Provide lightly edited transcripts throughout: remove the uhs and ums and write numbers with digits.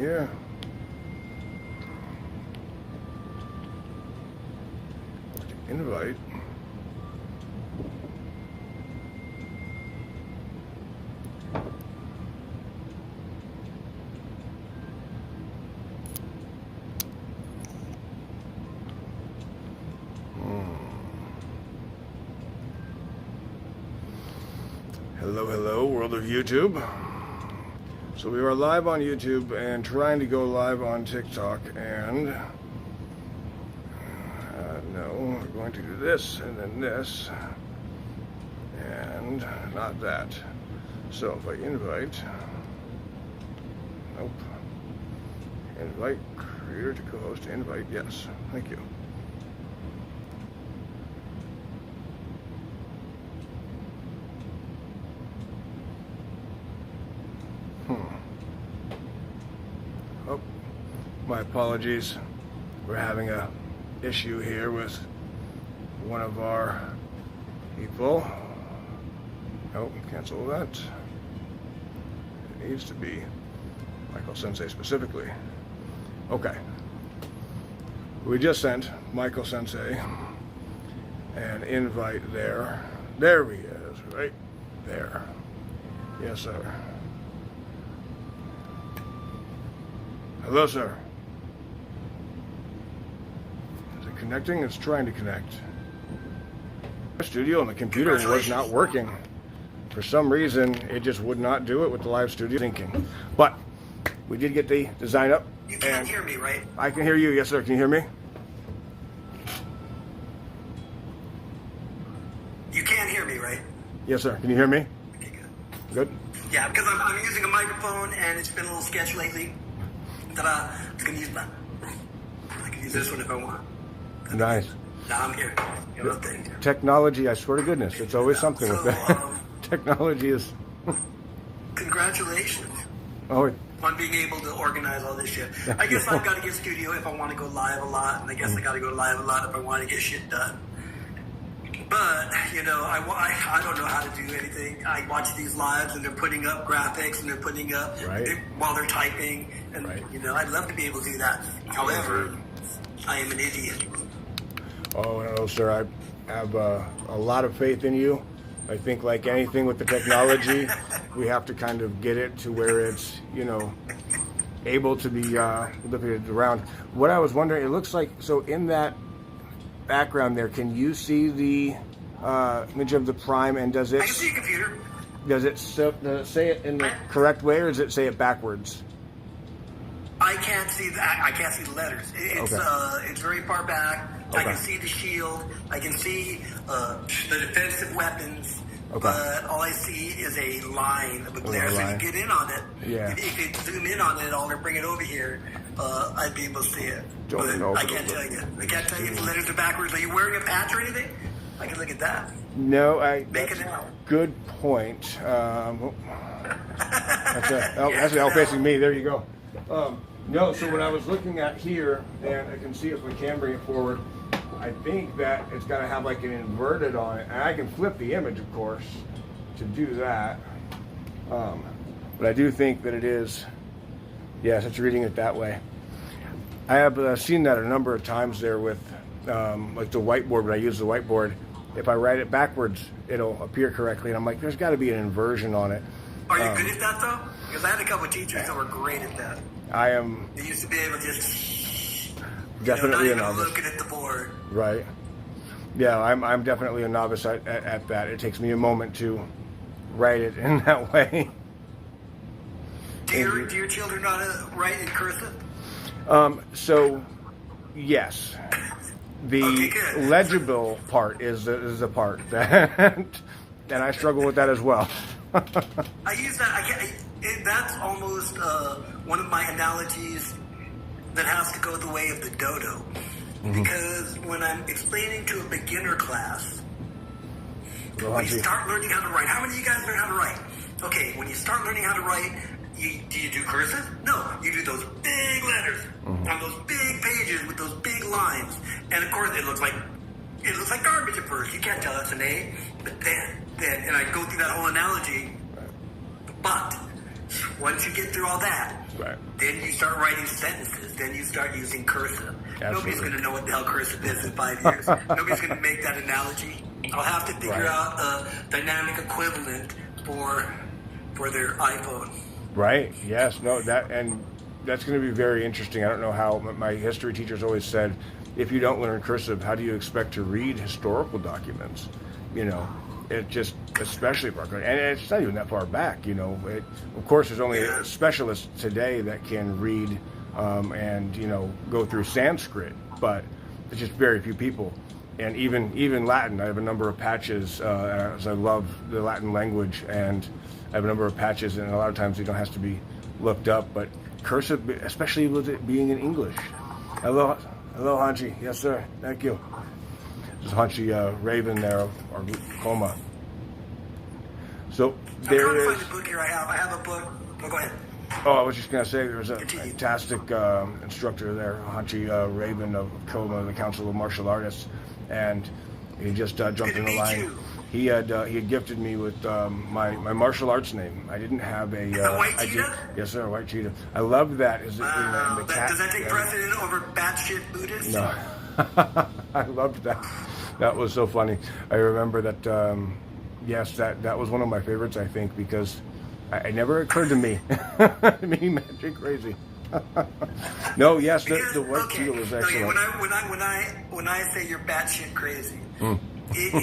here. Invite. Hello, hello, world of YouTube. So we are live on YouTube and trying to go live on TikTok, and no, we're going to do this and then this and not that. So if I invite, nope, invite creator to co-host, invite, yes, thank you. Oh, my apologies. We're having a issue here with one of our people. Nope, cancel that. It needs to be Michael Sensei specifically. Okay. We just sent Michael Sensei an invite there. There he is, right there. Yes, sir. Hello, sir. Is it connecting? It's trying to connect. The studio and the computer was not working. For some reason, it just would not do it with the live studio syncing. But we did get the design up. You can't hear me, right? I can hear you. Yes, sir. Can you hear me? You can't hear me, right? Yes, sir. Can you hear me? Okay, good. Good. Yeah, because I'm using a microphone and it's been a little sketchy lately. Ta-da! I can use this one if I want. Nice. Now I'm here. You know, thing. Technology, I swear to goodness, it's always something with that. Technology is... Congratulations Oh, on being able to organize all this shit. I guess I've got to get studio if I want to go live a lot, and I guess I got to go live a lot if I want to get shit done. But, you know, I don't know how to do anything. I watch these lives and they're putting up graphics and they're putting up while they're typing. And, you know, I'd love to be able to do that. However, I am an idiot. Oh, no, sir. I have a lot of faith in you. I think like anything with the technology, we have to kind of get it to where it's, you know, able to be lifted around. What I was wondering, it looks like, so in that background there, can you see the image of the Prime, and does it... I can see a computer. Does it say it in the correct way, or does it say it backwards? I can't see that. I can't see the letters. It's very far back. Okay. I can see the shield. I can see the defensive weapons. Okay. But all I see is a line of a glare. So if you get in on it, if you zoom in on it all or bring it over here, I'd be able to see it. But I can't tell you. I can't tell you if the letters are backwards. Are you wearing a patch or anything? I can look at that. No, Make it out. Good point. That's an L facing me. There you go. No, so what I was looking at here, and I can see if we can bring it forward, I think that it's got to have like an inverted on it. And I can flip the image, of course, to do that. But I do think that it is, yes, it's reading it that way. I have seen that a number of times there with like the whiteboard. When I use the whiteboard, if I write it backwards, it'll appear correctly. And I'm like, there's got to be an inversion on it. Are you good at that, though? Because I had a couple of teachers that were great at that. I am... They used to be able to just... Definitely a not novice. even looking at the board. Right. Yeah, I'm definitely a novice at that. It takes me a moment to write it in that way. Do your children know how to write in cursive? So, yes. The legible part is the part that... And I struggle with that as well. I use that. That's almost one of my analogies that has to go the way of the dodo. Mm-hmm. Because when I'm explaining to a beginner class, when you start learning how to write, how many of you guys learn how to write? Okay, when you start learning how to write, do you do cursive? No, you do those big letters on those big pages with those big lines. And of course, it looks like garbage at first. You can't tell it's an A. But then, and I go through that whole analogy. But Once you get through all that, Right. then you start writing sentences. Then you start using cursive. Nobody's going to know what the hell cursive is in 5 years. Nobody's going to make that analogy. I'll have to figure out a dynamic equivalent for their iPhone. Right. Yes. No. That's going to be very interesting. I don't know how my history teachers always said, if you don't learn cursive, how do you expect to read historical documents? You know, it just, especially and it's not even that far back. You know, of course, there's only specialists today that can read and go through Sanskrit, but it's just very few people. And even Latin, I have a number of patches, as I love the Latin language, and I have a number of patches, and a lot of times it has to be looked up. But cursive, especially with it being in English. Hello, Hanchi. Yes, sir. Thank you. This is Hanchi Raven there, or Coma. So there I'm trying is. to find the book here. I have a book. Oh, go ahead. Oh, I was just going to say there was a fantastic instructor there, Hanchi Raven of Coma, the Council of Martial Artists, and he just jumped in the line. You. He had gifted me with my martial arts name. I didn't have a White Cheetah? Yes, sir, White Cheetah. I loved that. Is it Wow. in the cat? Does that take precedent over batshit Buddhist? No, I loved that. That was so funny. I remember that. Yes, that was one of my favorites. I think because it never occurred to me. Me, magic crazy. No, yes, the White Cheetah was excellent. Okay, when I say you're batshit crazy, it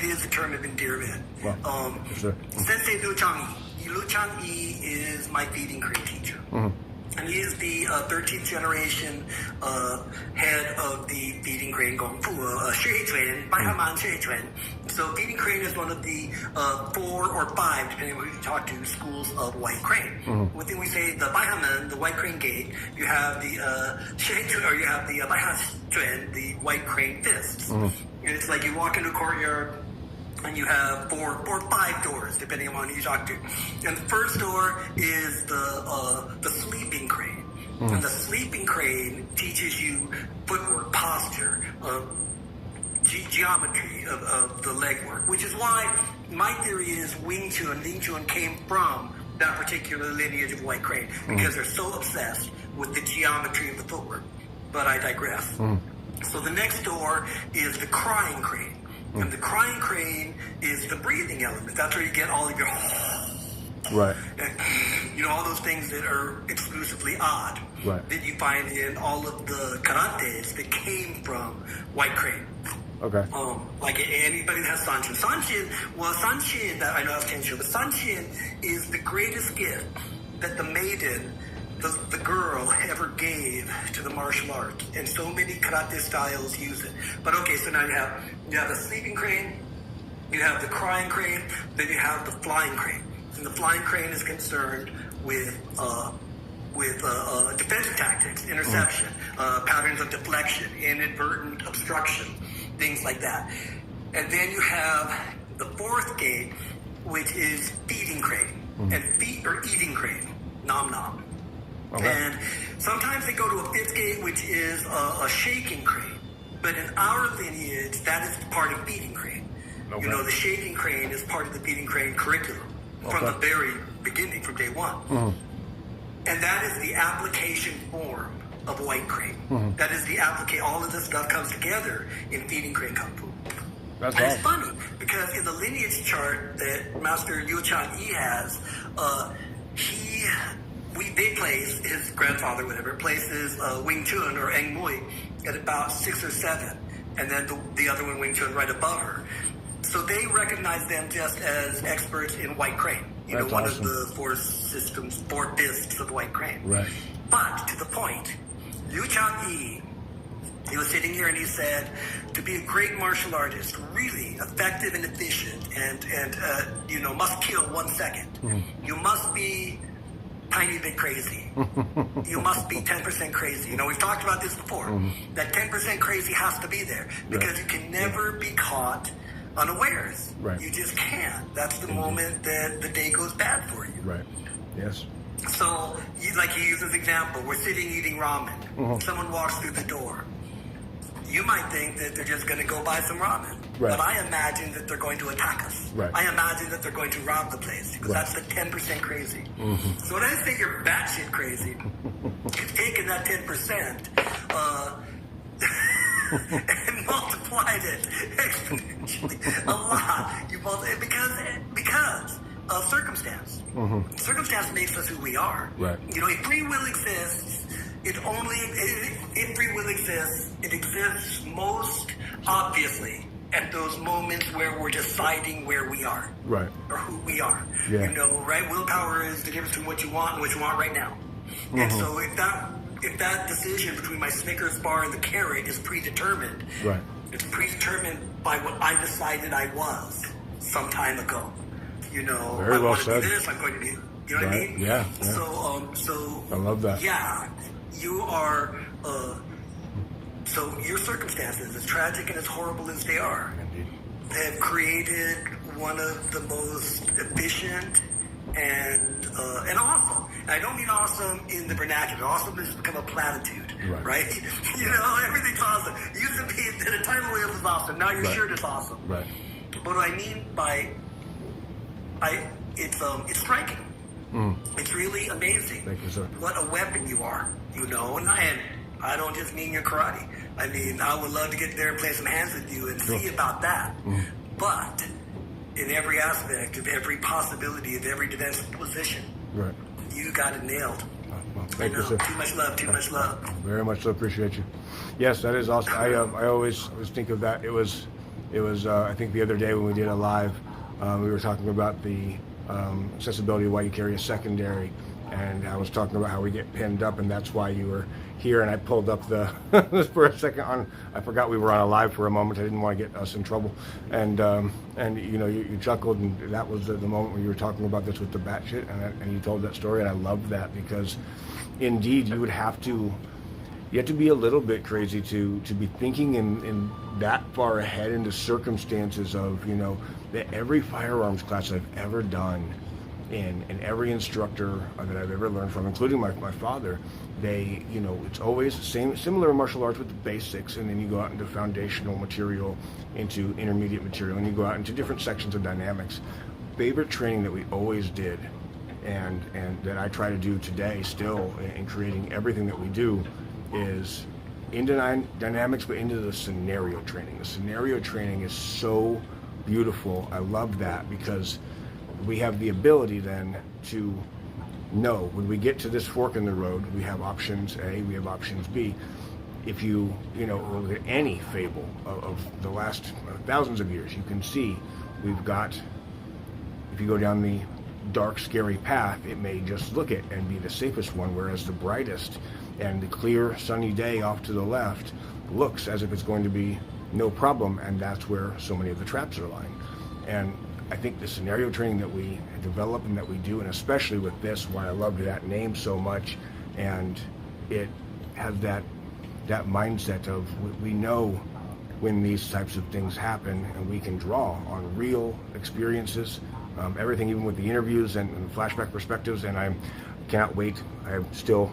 is a term of endearment. Well, sure. Sensei Liu Changyi. Liu Changyi is my feeding crane teacher. And he is the 13th generation head of the feeding crane Gong Fu, Xue Chuan, Baihaman Xue Chuan. So feeding crane is one of the 4 or 5, depending on who you talk to, schools of white crane. Within we say the Baihaman, the white crane gate, you have the Xue Chuan, or you have the Baihaman Chuan, the white crane fists. And it's like you walk into a courtyard, and you have 4 or 5 doors, depending on who you talk to. And the first door is the sleeping crane. And the sleeping crane teaches you footwork, posture, geometry of the leg work, which is why my theory is Wing Chun, Ling Chun came from that particular lineage of white crane, because they're so obsessed with the geometry of the footwork. But I digress. So the next door is the crying crane. And the crying crane is the breathing element. That's where you get all of your Right. All those things that are exclusively odd. Right. That you find in all of the karates that came from white crane. Okay. Like anybody that has Sanshin. Sanshin, that I know I've changed it, but Sanshin is the greatest gift that the maiden, the girl, ever gave to the martial arts. And so many karate styles use it. But okay, so now you have the sleeping crane, you have the crying crane, then you have the flying crane. And the flying crane is concerned with defensive tactics, interception, patterns of deflection, inadvertent obstruction, things like that. And then you have the fourth gate, which is feeding crane, and eating crane, nom nom. Okay. And sometimes they go to a fifth gate, which is a shaking crane. But in our lineage, that is part of feeding crane. Okay. The shaking crane is part of the feeding crane curriculum from the very beginning, from day one. And that is the application form of white crane. That is the application. All of this stuff comes together in feeding crane kung fu. That's And awesome. it's funny because in the lineage chart that Master Liu Changyi has, they place his grandfather, whatever, places Wing Chun or Eng Mui at about 6 or 7, and then the other one, Wing Chun, right above her. So they recognize them just as experts in white crane. That's one awesome. of the 4 fists of white crane. Right. But to the point, Liu Changyi, he was sitting here and he said, to be a great martial artist, really effective and efficient, and must kill 1 second. You must be tiny bit crazy. You must be 10% crazy. We've talked about this before. That 10% crazy has to be there because you can never be caught unawares. Right. You just can't. That's the moment that the day goes bad for you. Right. Yes. So, like he uses example, we're sitting eating ramen. Someone walks through the door. you might think that they're just going to go buy some ramen. Right. But I imagine that they're going to attack us. Right. I imagine that they're going to rob the place, because that's the 10% crazy. So when I say you're batshit crazy, you've taken that 10% and multiplied it exponentially a lot. Because of circumstance. Circumstance makes us who we are. Right. If free will exists, if free will exists, it exists most obviously at those moments where we're deciding where we are. Right. Or who we are. Yeah. Right? Willpower is the difference between what you want and what you want right now. And so if that decision between my Snickers bar and the carrot is predetermined, Right. it's predetermined by what I decided I was some time ago. Very I well want to said. be this, I'm going to be, you know what I Right. mean? Yeah. So I love that. Yeah, you are, so your circumstances, as tragic and as horrible as they are, Indeed. have created one of the most efficient and awesome. And I don't mean awesome in the vernacular. Awesome has become a platitude, right? Everything's awesome. It used to be that a tidal wave was awesome. Now your shirt is awesome. Right. What I mean by it's striking. It's really amazing. Thank you, sir. What a weapon you are, and I don't just mean your karate. I mean, I would love to get there and play some hands with you and see about that. But in every aspect of every possibility of every defensive position, Right. you got it nailed. Well, thank you, sir. Too much love. Too much love. Very much so. Appreciate you. Yes, that is awesome. I always think of that. It was I think the other day when we did a live, we were talking about the accessibility of why you carry a secondary, and I was talking about how we get pinned up, and that's why you were here. And I pulled up the for a second I forgot we were on a live for a moment. I didn't want to get us in trouble, and you chuckled, and that was the moment where you were talking about this with the batshit, and you told that story, and I loved that, because indeed you have to be a little bit crazy to be thinking in that far ahead into circumstances of that every firearms class I've ever done, and every instructor that I've ever learned from, including my father, they it's always the same, similar in martial arts with the basics, and then you go out into foundational material, into intermediate material, and you go out into different sections of dynamics. Favorite training that we always did, and that I try to do today still in creating everything that we do, is into dynamics, but into the scenario training. The scenario training is so beautiful. I love that, because we have the ability then to know when we get to this fork in the road, we have options A, we have options B. If you look at any fable of the last thousands of years, you can see we've got, if you go down the dark, scary path, it may just look it and be the safest one, whereas the brightest and the clear, sunny day off to the left looks as if it's going to be no problem, and that's where so many of the traps are lying. And I think the scenario training that we develop and that we do, and especially with this, why I loved that name so much, and it has that mindset of we know when these types of things happen, and we can draw on real experiences, everything, even with the interviews and flashback perspectives. And I cannot wait. I'm still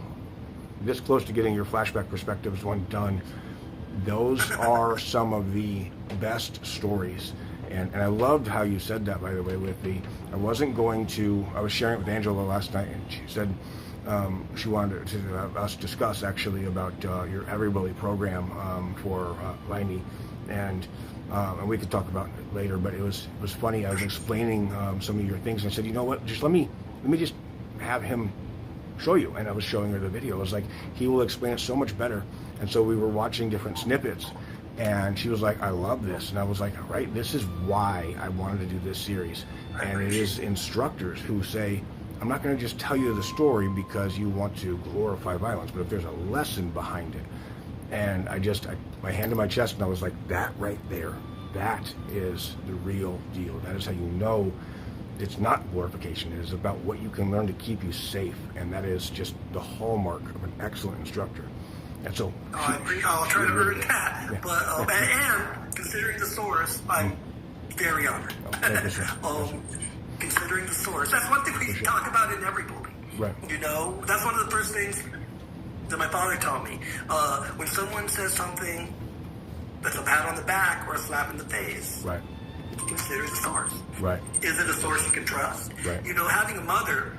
this close to getting your flashback perspectives one done. Those are some of the best stories. And I loved how you said that, by the way, with I was sharing it with Angela last night, and she said she wanted to us discuss actually about your Every Bully program for Liney, and we could talk about it later, but it was funny. I was explaining some of your things, and I said, you know what, just let me just have him show you. And I was showing her the video. I was like, he will explain it so much better. And so we were watching different snippets, and she was like, I love this. And I was like, all right, this is why I wanted to do this series. And it is instructors who say, I'm not going to just tell you the story because you want to glorify violence, but if there's a lesson behind it. And my hand on my chest, and I was like, that right there, that is the real deal. That is how you know it's not glorification. It is about what you can learn to keep you safe, and that is just the hallmark of an excellent instructor. And so I'll try to earn that. Yeah. But and considering the source, I'm very honored. Thank you, sir. Considering the source, that's one thing we talk about in Every Bully. Right. That's one of the first things that my father taught me. When someone says something that's a pat on the back or a slap in the face, Right. consider the source. Right. Is it a source you can trust? Right. You know, having a mother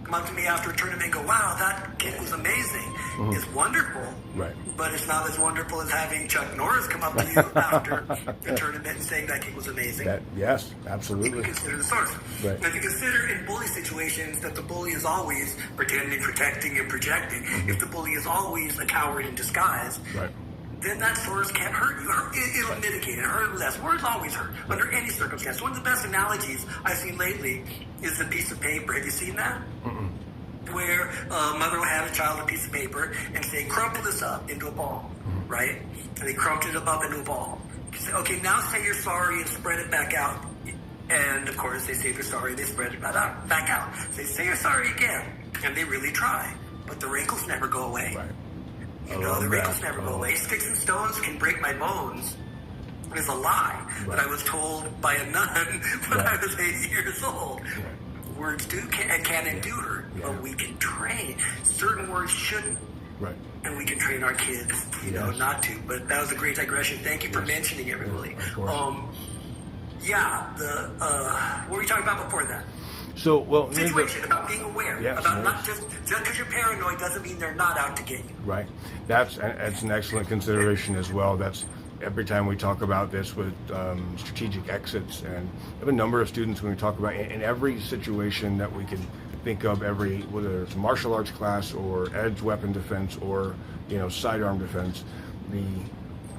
come up to me after a tournament and go, wow, that kick was amazing, is wonderful. Right. But it's not as wonderful as having Chuck Norris come up to you after the tournament and saying that kick was amazing. Yes, You absolutely. consider the source. Right. Now, if you consider in bully situations that the bully is always pretending, protecting, and projecting, if the bully is always a coward in disguise, Right. then that source can't hurt you. It'll mitigate it, hurt less. Words always hurt, under any circumstance. One of the best analogies I've seen lately is the piece of paper. Have you seen that? Where a mother will have a child a piece of paper and say, crumple this up into a ball, right? And they crumple it up into a ball. You say, okay, now say you're sorry and spread it back out. And of course, they say they're sorry, they spread it back out. They say you're sorry again, and they really try, but the wrinkles never go away. Right. You know, the wrinkles never go away. Sticks and stones can break my bones. Is a lie that I was told by a nun when I was 8 years old. Words can endure, but we can train. Certain words shouldn't. Right. And we can train our kids, you know, not to. But that was a great digression. Thank you for mentioning it, really. Of course. What were you talking about before that? So, well, Situation about being aware. Yes, about yes. not just because you're paranoid doesn't mean they're not out to get you. right. That's an excellent consideration as well. That's every time we talk about this with strategic exits, and I have a number of students when we talk about in every situation that we can think of, whether it's martial arts class or edge weapon defense or sidearm defense, the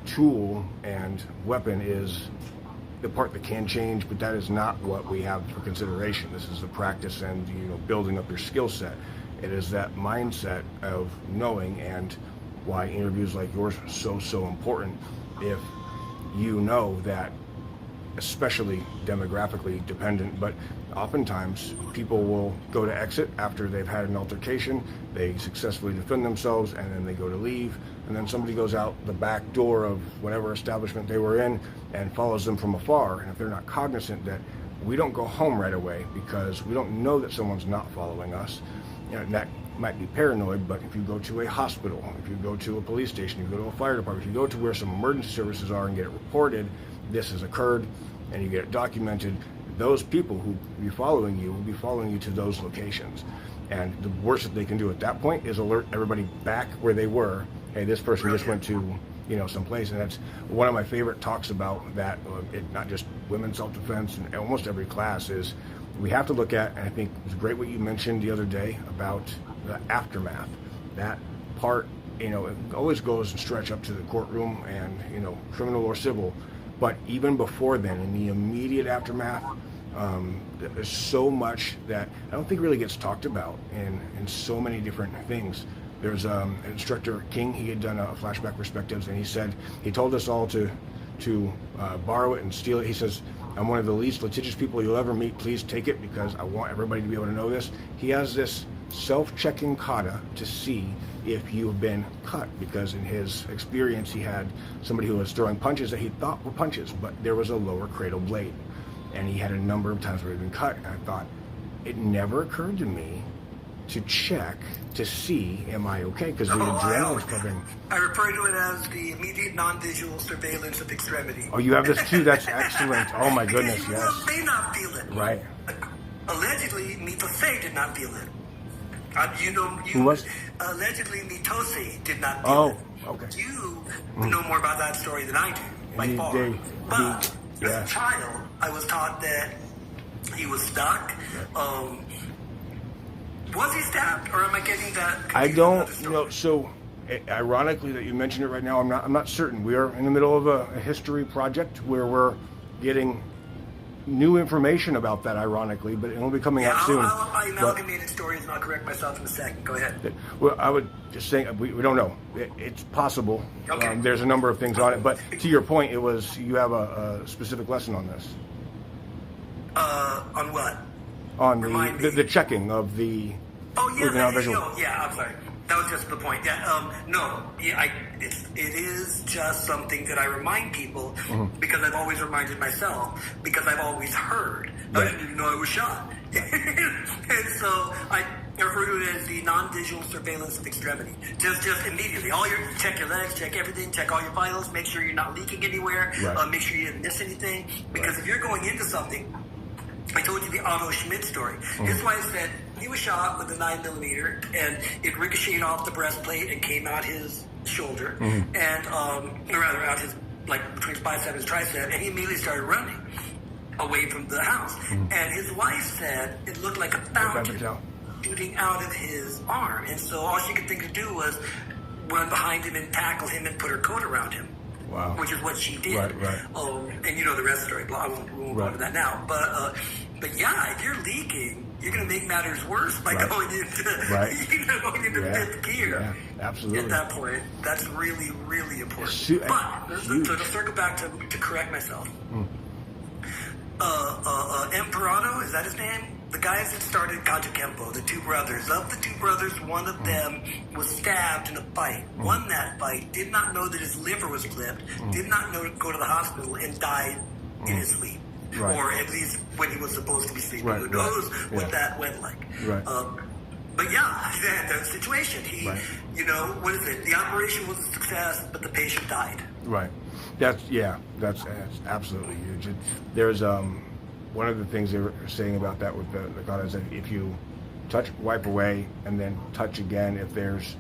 tool and weapon is the part that can change, but that is not what we have for consideration. This is the practice and building up your skill set. It is that mindset of knowing, and why interviews like yours are so important. If you know that, especially demographically dependent, but oftentimes people will go to exit after they've had an altercation, they successfully defend themselves, and then they go to leave, and then somebody goes out the back door of whatever establishment they were in and follows them from afar. And if they're not cognizant that we don't go home right away because we don't know that someone's not following us, that might be paranoid, but if you go to a hospital, if you go to a police station, if you go to a fire department, if you go to where some emergency services are and get it reported, this has occurred, and you get it documented, those people who will be following you to those locations. And the worst that they can do at that point is alert everybody back where they were. Hey, this person just went to someplace. And that's one of my favorite talks about that, not just women's self-defense, and almost every class is we have to look at, and I think it was great what you mentioned the other day about the aftermath. That part, it always goes and stretch up to the courtroom and, criminal or civil. But even before then, in the immediate aftermath, there's so much that I don't think really gets talked about in so many different things. There's an instructor, King, he had done a flashback perspectives, and he told us all to borrow it and steal it. He says, I'm one of the least litigious people you'll ever meet. Please take it because I want everybody to be able to know this. He has this self-checking kata to see if you've been cut, because in his experience he had somebody who was throwing punches that he thought were punches, but there was a lower cradle blade, and he had a number of times where he'd been cut. And I thought, it never occurred to me to check to see, am I okay? Because the adrenaline's pumping. I refer to it as the immediate non-visual surveillance of extremity. Oh, you have this too? That's excellent. Oh my goodness, because yes. you may not feel it. Right. Allegedly, Mitose did not feel it. Who was? Allegedly, Mitose did not feel it. Oh, okay. You know more about that story than I do, by far. But as a child, I was taught that he was stuck. Was he stabbed, or am I getting that? I don't, so ironically that you mentioned it right now, I'm not certain. We are in the middle of a history project where we're getting new information about that, ironically, but it'll be coming out soon. I'll amalgamated stories, and I'll correct myself in a second. Go ahead. Well, I would just say we don't know. It's possible. Okay. There's a number of things on it, but to your point, you have a specific lesson on this. On what? On the checking of the. Oh yeah, visual. I'm sorry. That was just the point. Yeah, no, yeah, it is just something that I remind people because I've always reminded myself, because I've always heard. I didn't even know I was shot. And so refer to it as the non-visual surveillance of extremity. Just immediately, check your legs, check everything, check all your vitals, make sure you're not leaking anywhere, Right. Make sure you didn't miss anything. Because if you're going into something, I told you the Otto Schmidt story. His wife said he was shot with a 9mm and it ricocheted off the breastplate and came out his shoulder, and or rather out his, like between his bicep and his tricep, and he immediately started running away from the house. And his wife said it looked like a fountain shooting out of his arm, and so all she could think to do was run behind him and tackle him and put her coat around him. Wow. Which is what she did. Right. And you know the rest of the story. I won't go into that now. But yeah, if you're leaking, you're going to make matters worse by going into fifth gear. Yeah, absolutely. At that point, that's really, really important. But to circle back to correct myself, Emperado, is that his name? The guys that started Kaja Kempo, the two brothers. Of the two brothers, one of them was stabbed in a fight. Won that fight, did not know that his liver was clipped, did not know to go to the hospital, and died in his sleep. Right. Or at least when he was supposed to be sleeping. Right, Who knows what yeah. that went like. Right. But yeah, the situation. What is it? The operation was a success, but the patient died. Right. That's absolutely huge. There's one of the things they were saying about that with the gun is that if you wipe away and then touch again, if there's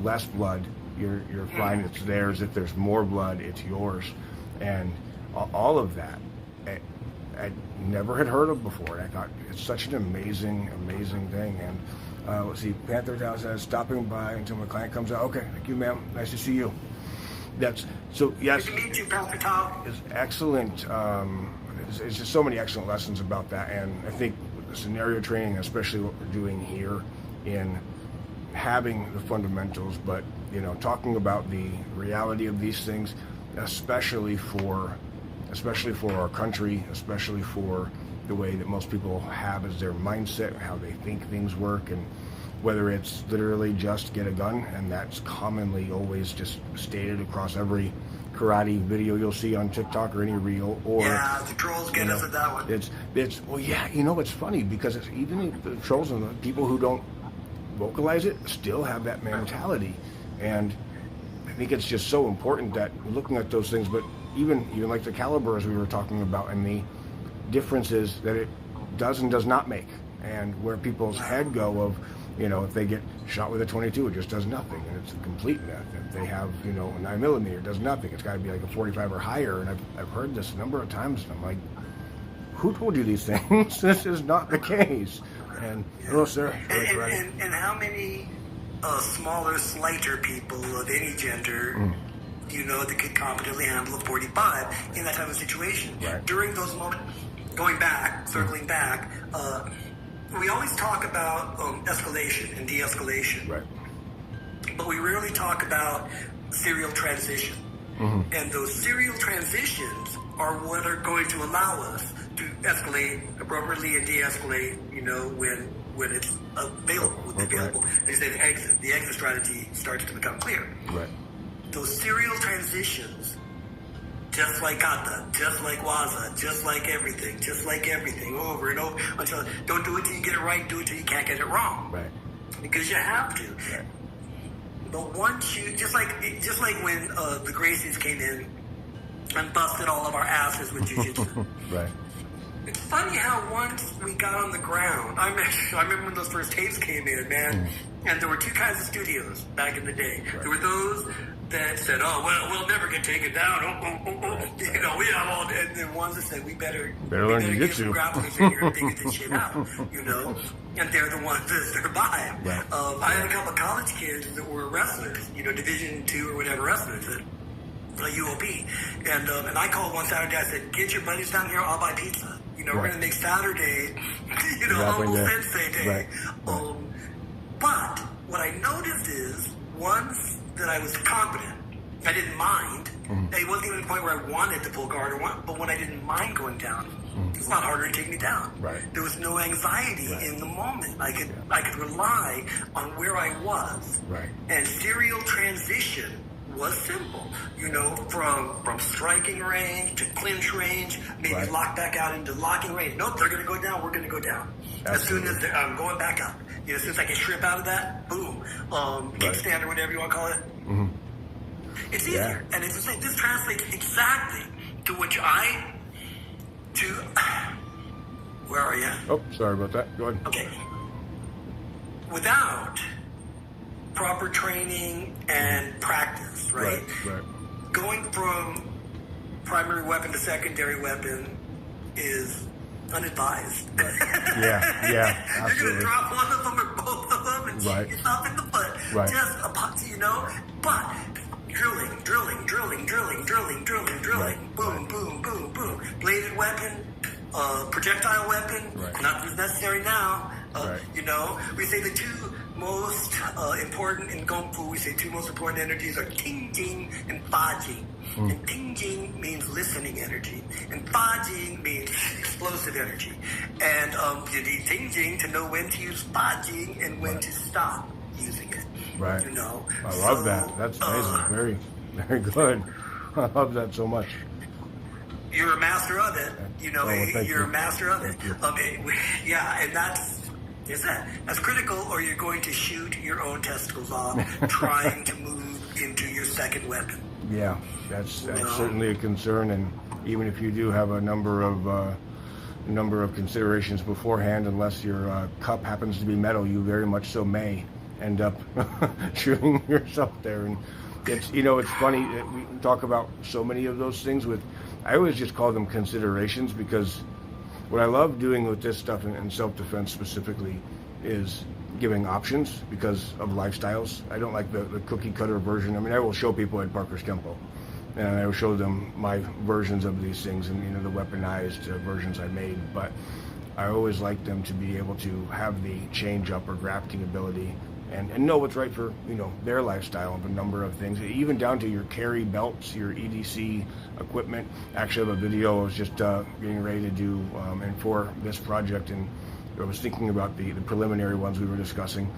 less blood, you're fine. It's theirs. If there's more blood, it's yours. And all of that, I never had heard of before. And I thought it's such an amazing thing. And let's see, Panther Town says, stopping by until my client comes out. Okay, thank you, ma'am. Nice to see you. Yes. Good to meet you, Panther Town. It's excellent. It's just so many excellent lessons about that. And I think the scenario training, especially what we're doing here in having the fundamentals, but, talking about the reality of these things, especially for our country, especially for the way that most people have as their mindset, how they think things work, and whether it's literally just get a gun, and that's commonly always just stated across every karate video you'll see on TikTok or any reel, or the trolls get us at that one. It's funny because it's even the trolls and the people who don't vocalize it still have that mentality, and I think it's just so important that looking at those things, but even like the calibers we were talking about and the differences that it does and does not make, and where people's head go of, if they get shot with a 22, it just does nothing, and it's a complete myth. If they have, a 9mm, it does nothing. It's got to be like a 45 or higher, and I've heard this a number of times, and I'm like, who told you these things? This is not the case. And hello, sir. And how many smaller, slighter people of any gender that could competently handle a 45 in that type of situation? Right. During those moments, circling back, we always talk about escalation and de-escalation. Right. But we rarely talk about serial transition. And those serial transitions are what are going to allow us to escalate appropriately and de-escalate, when it's available. They say the exit strategy starts to become clear. Right. Those serial transitions, just like kata, just like waza, just like everything, over and over, until don't do it till you get it right, do it till you can't get it wrong. Right. Because you have to. Right. But once you, just like when the Gracies came in and busted all of our asses with jiu-jitsu. Right. It's funny how once we got on the ground, I remember when those first tapes came in, man, and there were two kinds of studios back in the day. Right. There were those that said, "Oh, well, we'll never get taken down." Right. We have all, and the ones that said, "We better learn get jiu-jitsu. some grapplers in here and figure this shit out," and they're the ones that survived. Right. I had a couple of college kids that were wrestlers, Division II or whatever wrestlers at UOP, and I called one Saturday. I said, "Get your buddies down here. I'll buy pizza. We're Right. going to make Saturday, Grappling Humble day. Sensei Day." Right. But what I noticed is once that I was competent, I didn't mind. It wasn't even the point where I wanted to pull guard but when I didn't mind going down, it was a lot harder to take me down. Right. There was no anxiety in the moment. I could rely on where I was. Right. And serial transition was simple, from striking range to clinch range, maybe Right. lock back out into locking range. Nope, they're going to go down, we're going to go down. Absolutely. As soon as I'm going back up. You know, since I can strip out of that, boom, kickstand or whatever you want to call it. Mm-hmm. It's easier, and it's this translates exactly to which where are you? Oh, sorry about that. Go ahead. Okay. Without proper training and practice, right? Right. Going from primary weapon to secondary weapon is unadvised. Right. Yeah, absolutely. You're going to drop one of them or both of them and shoot yourself in the foot. Right. Just but drilling. Right. Boom. Bladed weapon, projectile weapon, Right. not as necessary now. Right. You know, we say the two most important in Kung Fu, we say two most important energies are Ting Jing and Fa Jing. And Ting Jing means listening energy, and Fa Jing means explosive energy. And you need Ting Jing to know when to use Fa Jing and when to stop using it. Right. You know, I love that. That's amazing. Very, very good. I love that so much. You're a master of it. You know, thank you're you. a master of it. Thank you. Yeah, and that's critical, or you're going to shoot your own testicles off trying to move into your second weapon. Yeah, that's certainly a concern, and even if you do have a number of considerations beforehand, unless your cup happens to be metal, you very much so may end up shooting yourself there. And it's it's funny that we talk about so many of those things I always just call them considerations, because what I love doing with this stuff in self-defense specifically is giving options because of lifestyles. I don't like the cookie cutter version. I mean, I will show people at Parker's Kempo, and I will show them my versions of these things and the weaponized versions I made, but I always like them to be able to have the change up or grafting ability and know what's right for their lifestyle of a number of things, even down to your carry belts, your EDC equipment. Actually, I have a video I was just getting ready to do and for this project, and I was thinking about the preliminary ones we were discussing,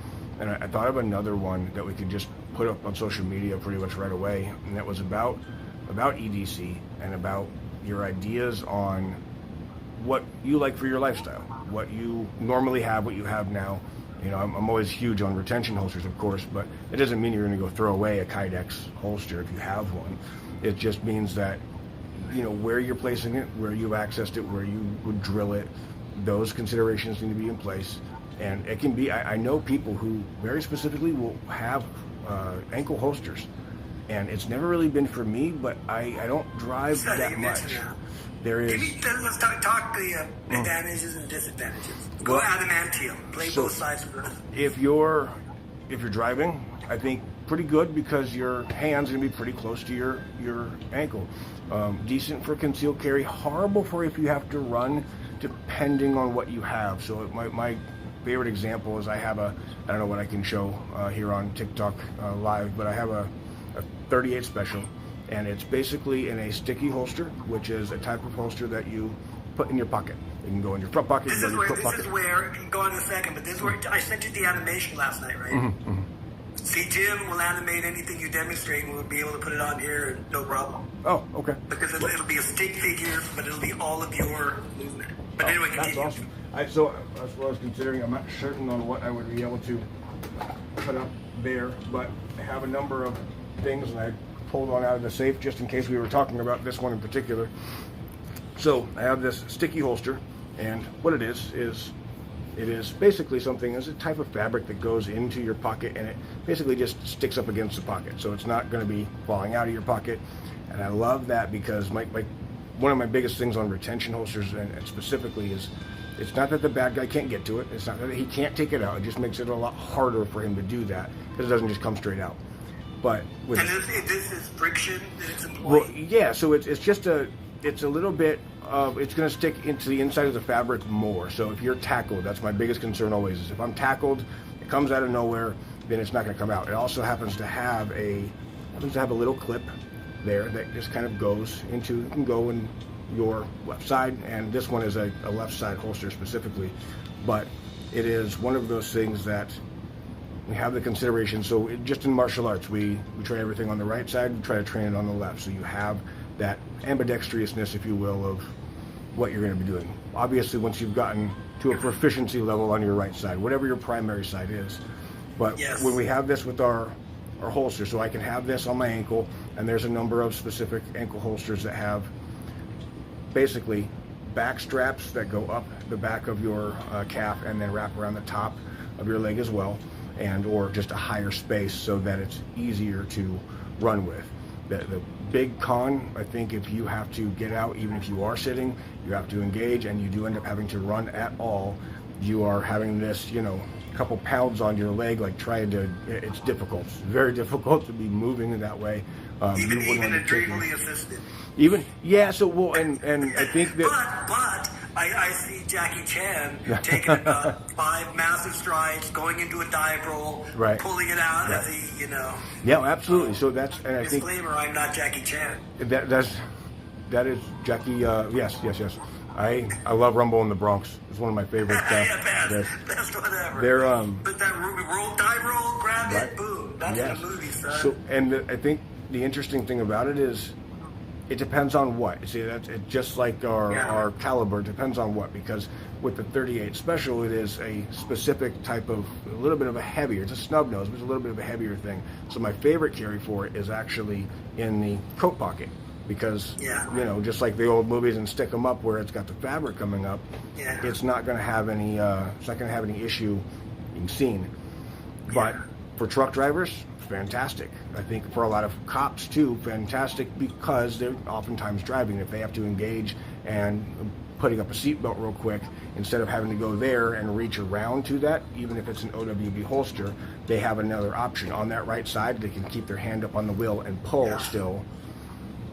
and I thought of another one that we could just put up on social media pretty much right away, and that was about EDC and about your ideas on what you like for your lifestyle, what you normally have, what you have now. I'm always huge on retention holsters, of course, but it doesn't mean you're going to go throw away a Kydex holster if you have one. It just means that, where you're placing it, where you've accessed it, where you would drill it, those considerations need to be in place. And it can be, I know people who very specifically will have ankle holsters, and it's never really been for me, but I don't drive that much. There is. Let's talk the advantages and disadvantages. Go adamantium. Play both sides of it. If you're driving, I think pretty good, because your hand's gonna be pretty close to your ankle. Decent for concealed carry. Horrible for if you have to run, depending on what you have. So my favorite example is I don't know what I can show here on TikTok live, but I have a 38 special. And it's basically in a sticky holster, which is a type of holster that you put in your pocket. It can go in your front pocket, this is where, you can go in a second, but this is where I sent you the animation last night, right? Mm-hmm. See, Jim will animate anything you demonstrate, and we'll be able to put it on here, no problem. Oh, okay. Because it'll be a stick figure, but it'll be all of your movement. But anyway, continue. That's awesome. So that's what I was considering. I'm not certain on what I would be able to put up there, but I have a number of things, and I pulled one out of the safe just in case we were talking about this one in particular. So I have this sticky holster, and what it is basically something, it's a type of fabric that goes into your pocket, and it basically just sticks up against the pocket, so it's not going to be falling out of your pocket. And I love that because one of my biggest things on retention holsters and specifically is, it's not that the bad guy can't get to it, it's not that he can't take it out, it just makes it a lot harder for him to do that, because it doesn't just come straight out. But with, and this is friction that it's employed? Well, yeah, so it's a little bit of, it's going to stick into the inside of the fabric more. So if you're tackled, that's my biggest concern always, is if I'm tackled, it comes out of nowhere, then it's not going to come out. It also happens to have a little clip there that just kind of goes into, it can go in your left side, and this one is a left side holster specifically, but it is one of those things that we have the consideration. So just in martial arts, we train everything on the right side, we try to train it on the left, so you have that ambidextrousness, if you will, of what you're going to be doing. Obviously, once you've gotten to a proficiency level on your right side, whatever your primary side is. But Yes. when we have this with our holster, so I can have this on my ankle, and there's a number of specific ankle holsters that have basically back straps that go up the back of your calf and then wrap around the top of your leg as well, and or just a higher space so that it's easier to run with. The big con, I think, if you have to get out, even if you are sitting, you have to engage, and you do end up having to run at all, you are having this, couple pounds on your leg, like trying to, it's difficult. It's very difficult to be moving in that way. Even taking- adrenally assisted. So well, and I think that, But I see Jackie Chan taking about 5 massive strides, going into a dive roll, Right. pulling it out Right. as he, yeah, absolutely. So that's, and I think disclaimer, I'm not Jackie Chan. that is Jackie. Yes. I love Rumble in the Bronx. It's one of my favorite. Best whatever. They're But that dive roll, grab Right. it, boom. That's Yes. the movie, son. So, I think the interesting thing about it is, it depends on what. See, that's it, just like our caliber. It depends on what, because with the 38 Special, it is a specific type of, a little bit of a heavier. It's a snub nose, but it's a little bit of a heavier thing. So my favorite carry for it is actually in the coat pocket, because just like the old movies and Stick 'em Up, where it's got the fabric coming up, it's not going to have any. It's not going to have any issue being seen. But for truck drivers, fantastic. I think for a lot of cops too, fantastic, because they're oftentimes driving. If they have to engage and putting up a seatbelt real quick, instead of having to go there and reach around to that, even if it's an OWB holster, they have another option. On that right side, they can keep their hand up on the wheel and pull still.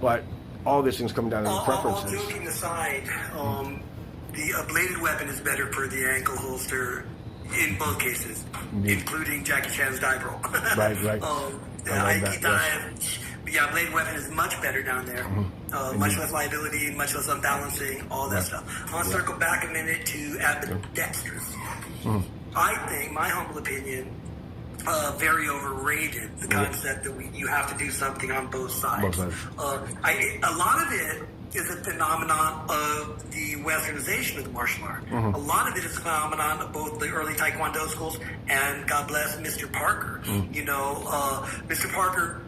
But all these things come down to the All preferences. joking aside, the bladed weapon is better for the ankle holster in both cases, including Jackie Chan's dive roll. Right. Aiki dive. Bladed weapon is much better down there. Much less liability, much less unbalancing, all that stuff. I want to circle back a minute to ambidextrous. I think, my humble opinion, very overrated, the concept that you have to do something on both sides. A lot of it is a phenomenon of the westernization of the martial art. A lot of it is a phenomenon of both the early Taekwondo schools and, God bless, Mr. Parker. Mr. Parker,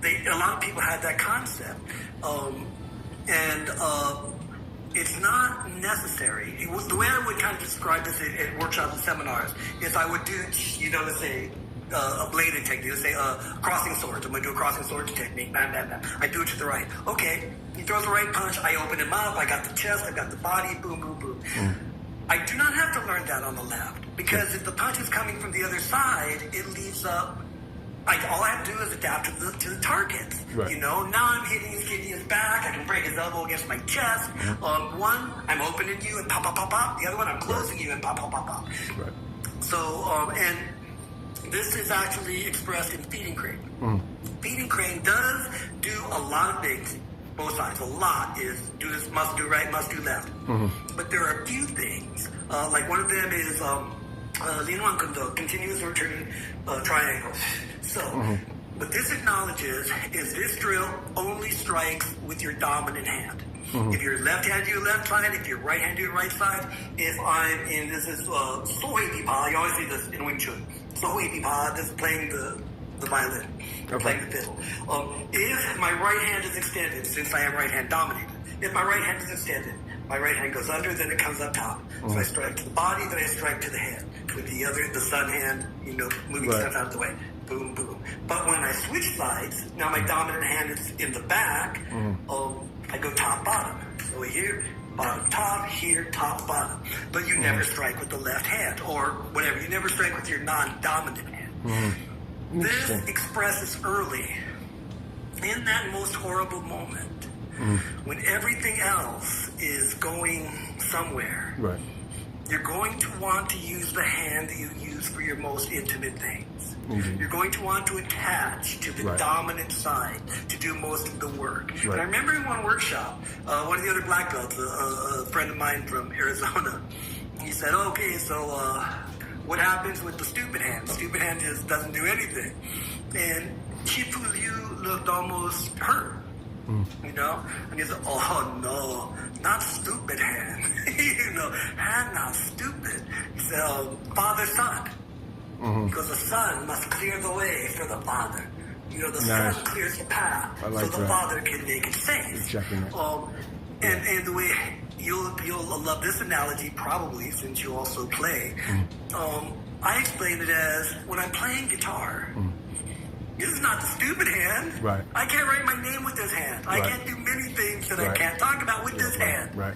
a lot of people had that concept. It's not necessary. The way I would kind of describe this at workshops and seminars is I would do, let's say, a bladed technique. Let's say crossing swords. I'm going to do a crossing swords technique. Bam, bam, bam. I do it to the right. Okay, he throws the right punch. I open him up. I got the chest. I got the body. Boom, boom, boom. I do not have to learn that on the left, because if the punch is coming from the other side, it leaves up. All I have to do is adapt to the targets. Right. Now I'm hitting his back. I can break his elbow against my chest. One, I'm opening you and pop, pop, pop, pop. The other one, I'm closing you and pop, pop, pop, pop. Right. So, and this is actually expressed in feeding crane. Feeding crane does do a lot of things. Both sides. A lot is do this, must do right, must do left. But there are a few things. Like one of them is Lin Kundo, continuous returning triangle. So, what this acknowledges is this drill only strikes with your dominant hand. If you're left hand to your left side, if you're right hand to your right side, if I'm in, this is Sohei Pipa, you always see this in Wing Chun. Sohei Pipa, this is playing the violin, playing the fiddle. If my right hand is extended, since I am right hand dominated, if my right hand is extended, my right hand goes under, then it comes up top. So I strike to the body, then I strike to the head. With the sun hand, moving stuff out of the way. Boom, boom. But when I switch sides, now my dominant hand is in the back, I go top, bottom. So here, bottom, top, here, top, bottom. But you never strike with the left hand, or whatever. You never strike with your non-dominant hand. This expresses early, in that most horrible moment, when everything else is going somewhere. Right. You're going to want to use the hand that you use for your most intimate things. You're going to want to attach to the dominant side to do most of the work. Right. And I remember in one workshop, one of the other black belts, a friend of mine from Arizona, he said, okay, so what happens with the stupid hand? The stupid hand just doesn't do anything. And Shifu Liu looked almost hurt. You know? And he's like, oh no, not stupid hand. You know, hand not stupid. He said, father, son. Because the son must clear the way for the father. You know, the son clears the path I like so the that. father can make it safe. You're checking it. And the way you'll love this analogy probably, since you also play. I explain it as when I'm playing guitar. This is not the stupid hand. Right. I can't write my name with this hand. I can't do many things that I can't talk about with this hand. Right.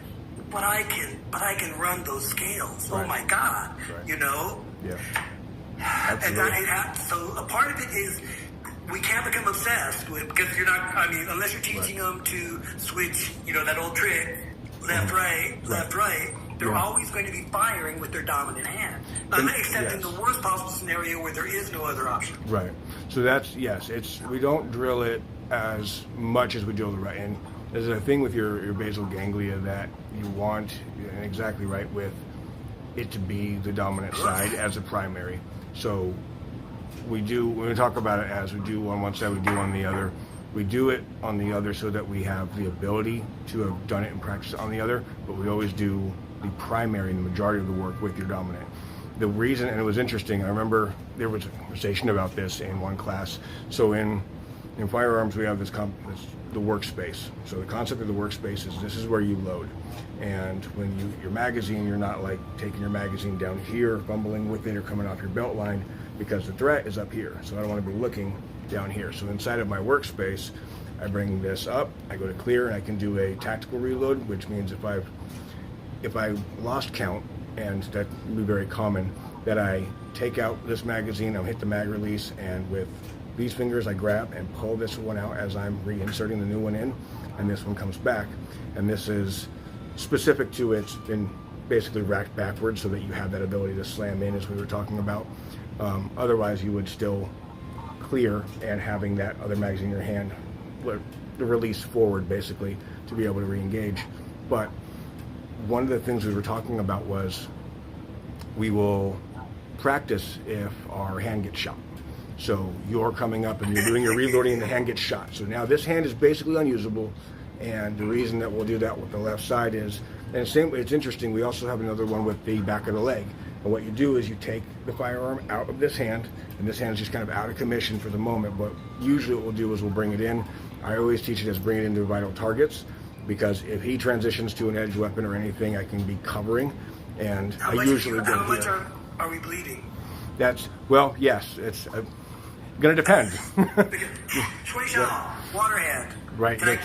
But I can run those scales. Right. Oh my God. Right. You know? Yeah. And Absolutely. so a part of it is we can't become obsessed with, because you're not, I mean, unless you're teaching them to switch, you know, that old trick, left, right, left, right, they're always going to be firing with their dominant hand. Except in the worst possible scenario where there is no other option. Right. So that's, yes, we don't drill it as much as we drill the right. And there's a thing with your basal ganglia that you want, and exactly right, with it to be the dominant side as a primary. So we do, when we talk about it as we do on one side, we do on the other. We do it on the other so that we have the ability to have done it and practice it on the other, but we always do the primary and the majority of the work with your dominant. The reason, and it was interesting, I remember there was a conversation about this in one class. So in firearms, we have the workspace. So the concept of the workspace is this is where you load. And when your magazine, you're not like taking your magazine down here, fumbling with it or coming off your belt line, because the threat is up here. So I don't want to be looking down here. So inside of my workspace, I bring this up, I go to clear, and I can do a tactical reload, which means if I lost count, and that would be very common, that I take out this magazine, I'll hit the mag release, and with these fingers I grab and pull this one out as I'm reinserting the new one in, and this one comes back. And this is specific to it's been basically racked backwards so that you have that ability to slam in, as we were talking about. Otherwise, you would still clear and having that other magazine in your hand, the release forward basically to be able to re-engage. But one of the things we were talking about was we will practice if our hand gets shot. So you're coming up and you're doing your reloading and the hand gets shot. So now this hand is basically unusable, and the reason that we'll do that with the left side is, and it's interesting, we also have another one with the back of the leg. And what you do is you take the firearm out of this hand, and this hand is just kind of out of commission for the moment, but usually what we'll do is we'll bring it in. I always teach it as bring it into vital targets, because if he transitions to an edge weapon or anything, I can be covering, and How I much usually don't do much that. are we bleeding? That's, well, yes, it's going to depend. Water hand. Right. Can I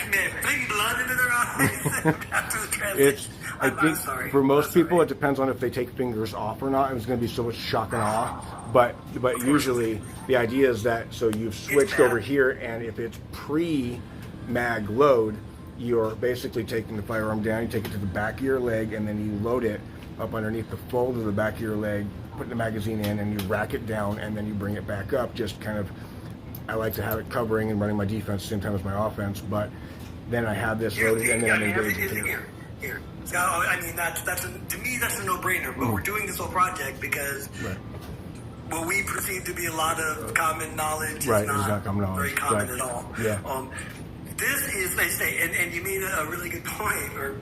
bring blood into their eyes after the transition? I think sorry. for most people, it depends on if they take fingers off or not. It's going to be so much shock and awe. But usually the idea is that, so you've switched over here, and if it's pre-mag load, you're basically taking the firearm down, you take it to the back of your leg, and then you load it up underneath the fold of the back of your leg, put the magazine in, and you rack it down, and then you bring it back up. Just kind of, I like to have it covering and running my defense at the same time as my offense, but then I have this loaded, and then I'm engaging too. Here. So, I mean, to me, that's a no-brainer, but we're doing this whole project because what we perceive to be a lot of common knowledge is not very common at all. Yeah. This is, they say, and you made a really good point, or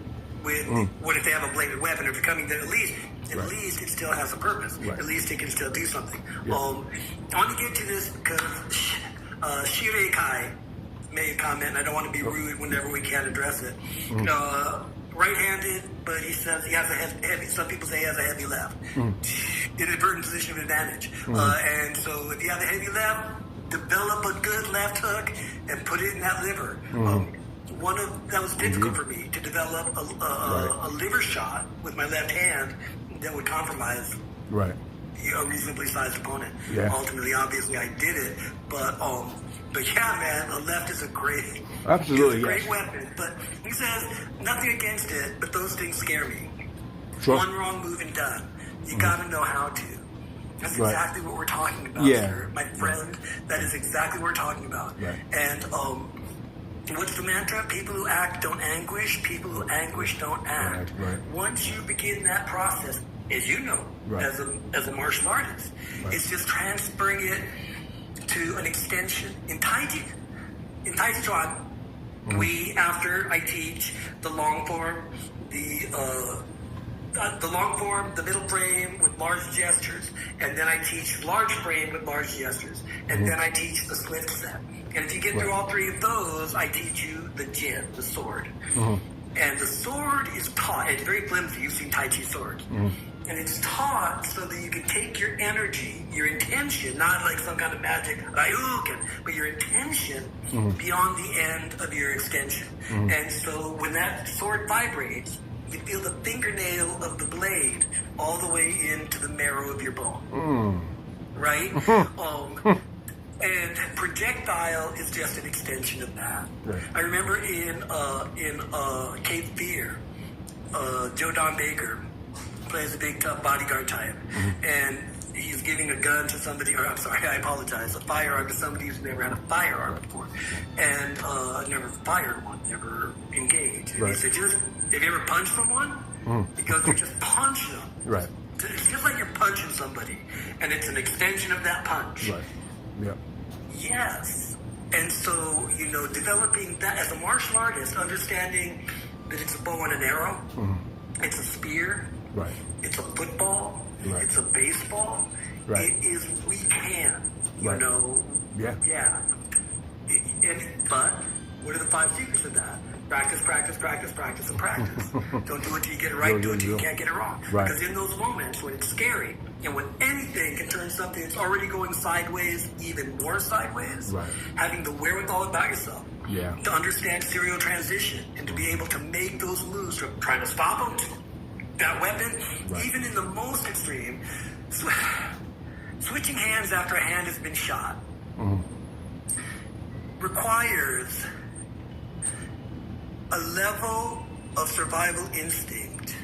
with what if they have a bladed weapon, or if you're coming there, at least it still has a purpose. Right. At least it can still do something. Yeah. I want to get to this because Shirei Kai made a comment, and I don't want to be rude whenever we can't address it. Right-handed, but he says he has a heavy, some people say he has a heavy left. Inadvertent position of advantage. And so if you have a heavy left, develop a good left hook and put it in that liver. That was difficult for me to develop a liver shot with my left hand that would compromise a reasonably sized opponent. Yeah. Ultimately, obviously, I did it, but yeah, man, the left is a great, great weapon. But he says nothing against it, but those things scare me. Sure. One wrong move and done. You got to know how to. That's exactly what we're talking about, sir. My friend, that is exactly what we're talking about. Right. And what's the mantra? People who act don't anguish. People who anguish don't act. Right. Once you begin that process, as you know, as a martial artist, it's just transferring it to an extension. In Tai Chi Chuan, After I teach the long form, the long form, the middle frame with large gestures, and then I teach large frame with large gestures, and then I teach the swift set. And if you get through all three of those, I teach you the jin, the sword. And the sword is taught, it's very flimsy, you've seen Tai Chi swords. And it's taught so that you can take your energy, your intention, not like some kind of magic, Ryuken, but your intention beyond the end of your extension. And so when that sword vibrates, you feel the fingernail of the blade all the way into the marrow of your bone. Right? And projectile is just an extension of that. Right. I remember in Cape Fear, Joe Don Baker plays a big tough bodyguard type, and he's giving a gun to somebody, or I'm sorry, I apologize, a firearm to somebody who's never had a firearm before, and never fired one, never engaged. And he said, have you ever punched someone? Because you just punch them. Right. It's just like you're punching somebody, and it's an extension of that punch. Right. Yeah. Yes. And so, developing that as a martial artist, understanding that it's a bow and an arrow, it's a spear, Right. it's a football, Right. it's a baseball. Right. It is we can, Right. Yeah. Yeah. But what are the 5 secrets of that? Practice, practice, practice, practice, and practice. Don't do it till you get it right. Do it till you can't get it wrong. Right. Because in those moments when it's scary, and when anything can turn something that's already going sideways even more sideways, Right. having the wherewithal about yourself to understand serial transition and to be able to make those moves from trying to stop them to that weapon, even in the most extreme, switching hands after a hand has been shot requires a level of survival instinct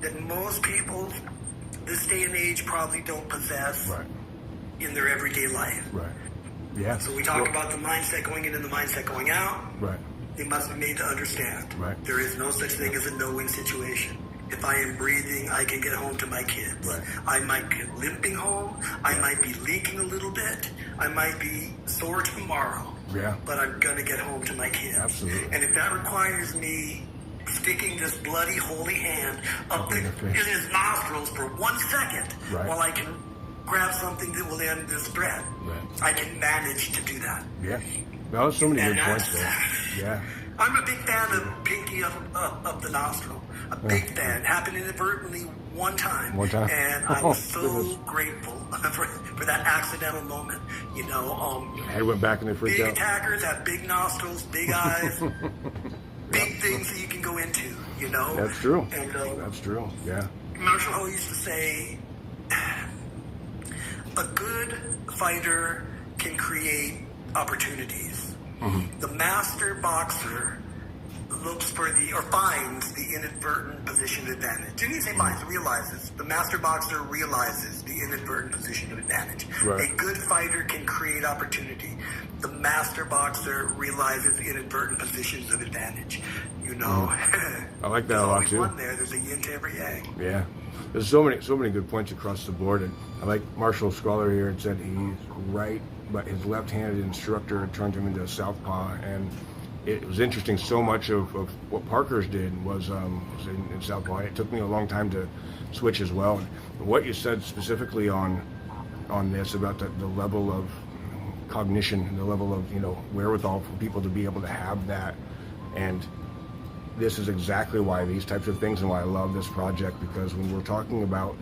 that most people this day and age probably don't possess in their everyday life. Right. Yeah. So we talk about the mindset going in and the mindset going out. Right. They must be made to understand. Right. There is no such thing as a no-win situation. If I am breathing, I can get home to my kids. Right. I might be limping home. I might be leaking a little bit. I might be sore tomorrow. Yeah. But I'm going to get home to my kids. Absolutely. And if that requires me sticking this bloody holy hand up in his nostrils for 1 second while I can grab something that will end this threat, I can manage to do that. Yeah. Well, so many good points there. Yeah. I'm a big fan of pinky up the nostril. A big fan. Happened inadvertently one time. And I was so grateful for that accidental moment. I went back and they freaked big out. attackers have big nostrils, big eyes, big things that you can go into, That's true. And, that's true. Yeah. Marshall Ho used to say, a good fighter can create opportunities. The master boxer looks for or finds the inadvertent position of advantage. Didn't he say finds? Realizes. The master boxer realizes the inadvertent position of advantage. Right. A good fighter can create opportunity. The master boxer realizes inadvertent positions of advantage. I like that a lot too. One there. There's a yin to every yang. Yeah. There's so many good points across the board, and I like Marshall Scholar here and said he's right, but his left-handed instructor had turned him into a southpaw, and it was interesting. So much of what Parker's did was in southpaw. It took me a long time to switch as well. And what you said specifically on this about the level of cognition and the level of wherewithal for people to be able to have that, and this is exactly why these types of things and why I love this project, because when we're talking about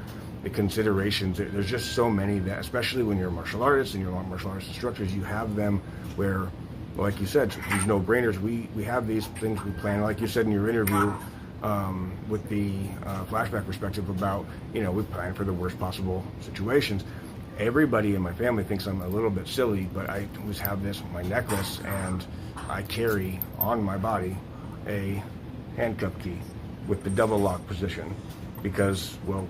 the considerations, there's just so many that, especially when you're a martial artist and you're martial artist instructors, you have them where, like you said, these no-brainers, we have these things we plan, like you said in your interview with the flashback perspective about, we plan for the worst possible situations. Everybody in my family thinks I'm a little bit silly, but I always have this, my necklace, and I carry on my body a handcuff key with the double lock position because, well,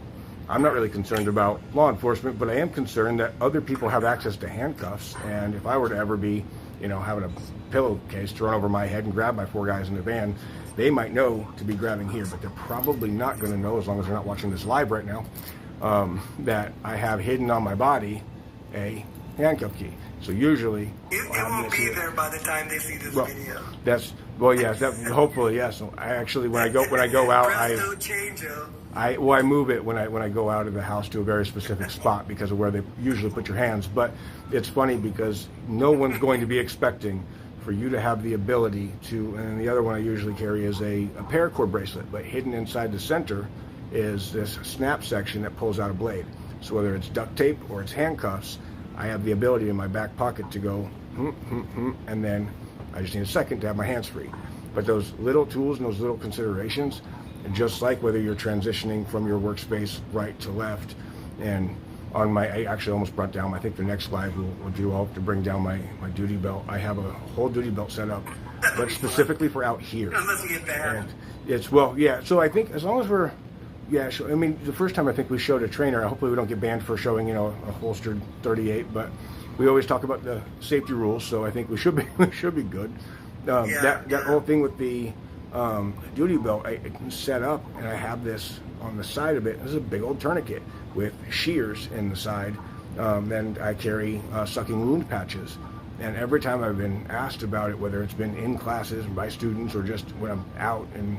I'm not really concerned about law enforcement, but I am concerned that other people have access to handcuffs, and if I were to ever be, having a pillowcase thrown over my head and grabbed by 4 guys in the van, they might know to be grabbing here, but they're probably not going to know, as long as they're not watching this live right now, that I have hidden on my body a handcuff key. So usually It won't be there by the time they see this video. Yes. Hopefully, yes. I actually, when I go out, Presto changeo. I move it when I go out of the house to a very specific spot because of where they usually put your hands. But it's funny because no one's going to be expecting for you to have the ability to. And the other one I usually carry is a paracord bracelet, but hidden inside the center is this snap section that pulls out a blade. So whether it's duct tape or it's handcuffs, I have the ability in my back pocket to go, and then I just need a second to have my hands free. But those little tools and those little considerations, just like whether you're transitioning from your workspace right to left, and I actually almost brought down, I think the next live we'll do, I'll have to bring down my duty belt. I have a whole duty belt set up, but specifically for out here. Unless you get banned. And so I think as long as we're, I mean, the first time I think we showed a trainer, hopefully we don't get banned for showing, a holstered 38, but we always talk about the safety rules, so I think we should be good. That whole thing with the duty belt, I can set up, and I have this on the side of it. This is a big old tourniquet with shears in the side. Then I carry sucking wound patches. And every time I've been asked about it, whether it's been in classes by students or just when I'm out and,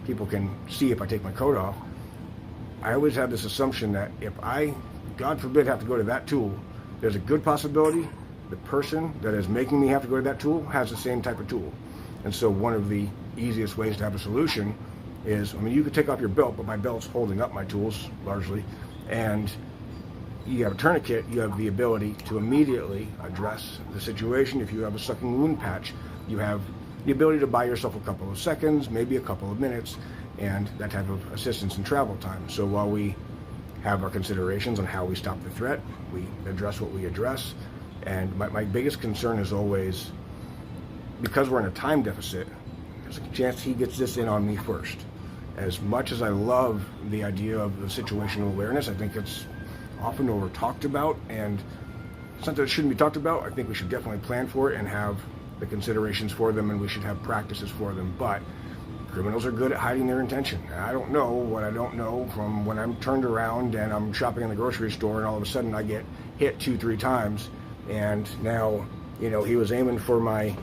people can see if I take my coat off, I always have this assumption that if I, God forbid, have to go to that tool, there's a good possibility the person that is making me have to go to that tool has the same type of tool. And so one of the easiest ways to have a solution is, you could take off your belt, but my belt's holding up my tools largely, and you have a tourniquet, you have the ability to immediately address the situation. If you have a sucking wound patch, you have the ability to buy yourself a couple of seconds, maybe a couple of minutes, and that type of assistance in travel time. So while we have our considerations on how we stop the threat, we address what we address. And my biggest concern is always, because we're in a time deficit, there's a chance he gets this in on me first. As much as I love the idea of the situational awareness, I think it's often over talked about, and it's not that it shouldn't be talked about. I think we should definitely plan for it and have the considerations for them, and we should have practices for them. But criminals are good at hiding their intention. I don't know what I don't know from when I'm turned around and I'm shopping in the grocery store, and all of a sudden I get hit 2-3 times, and now he was aiming for my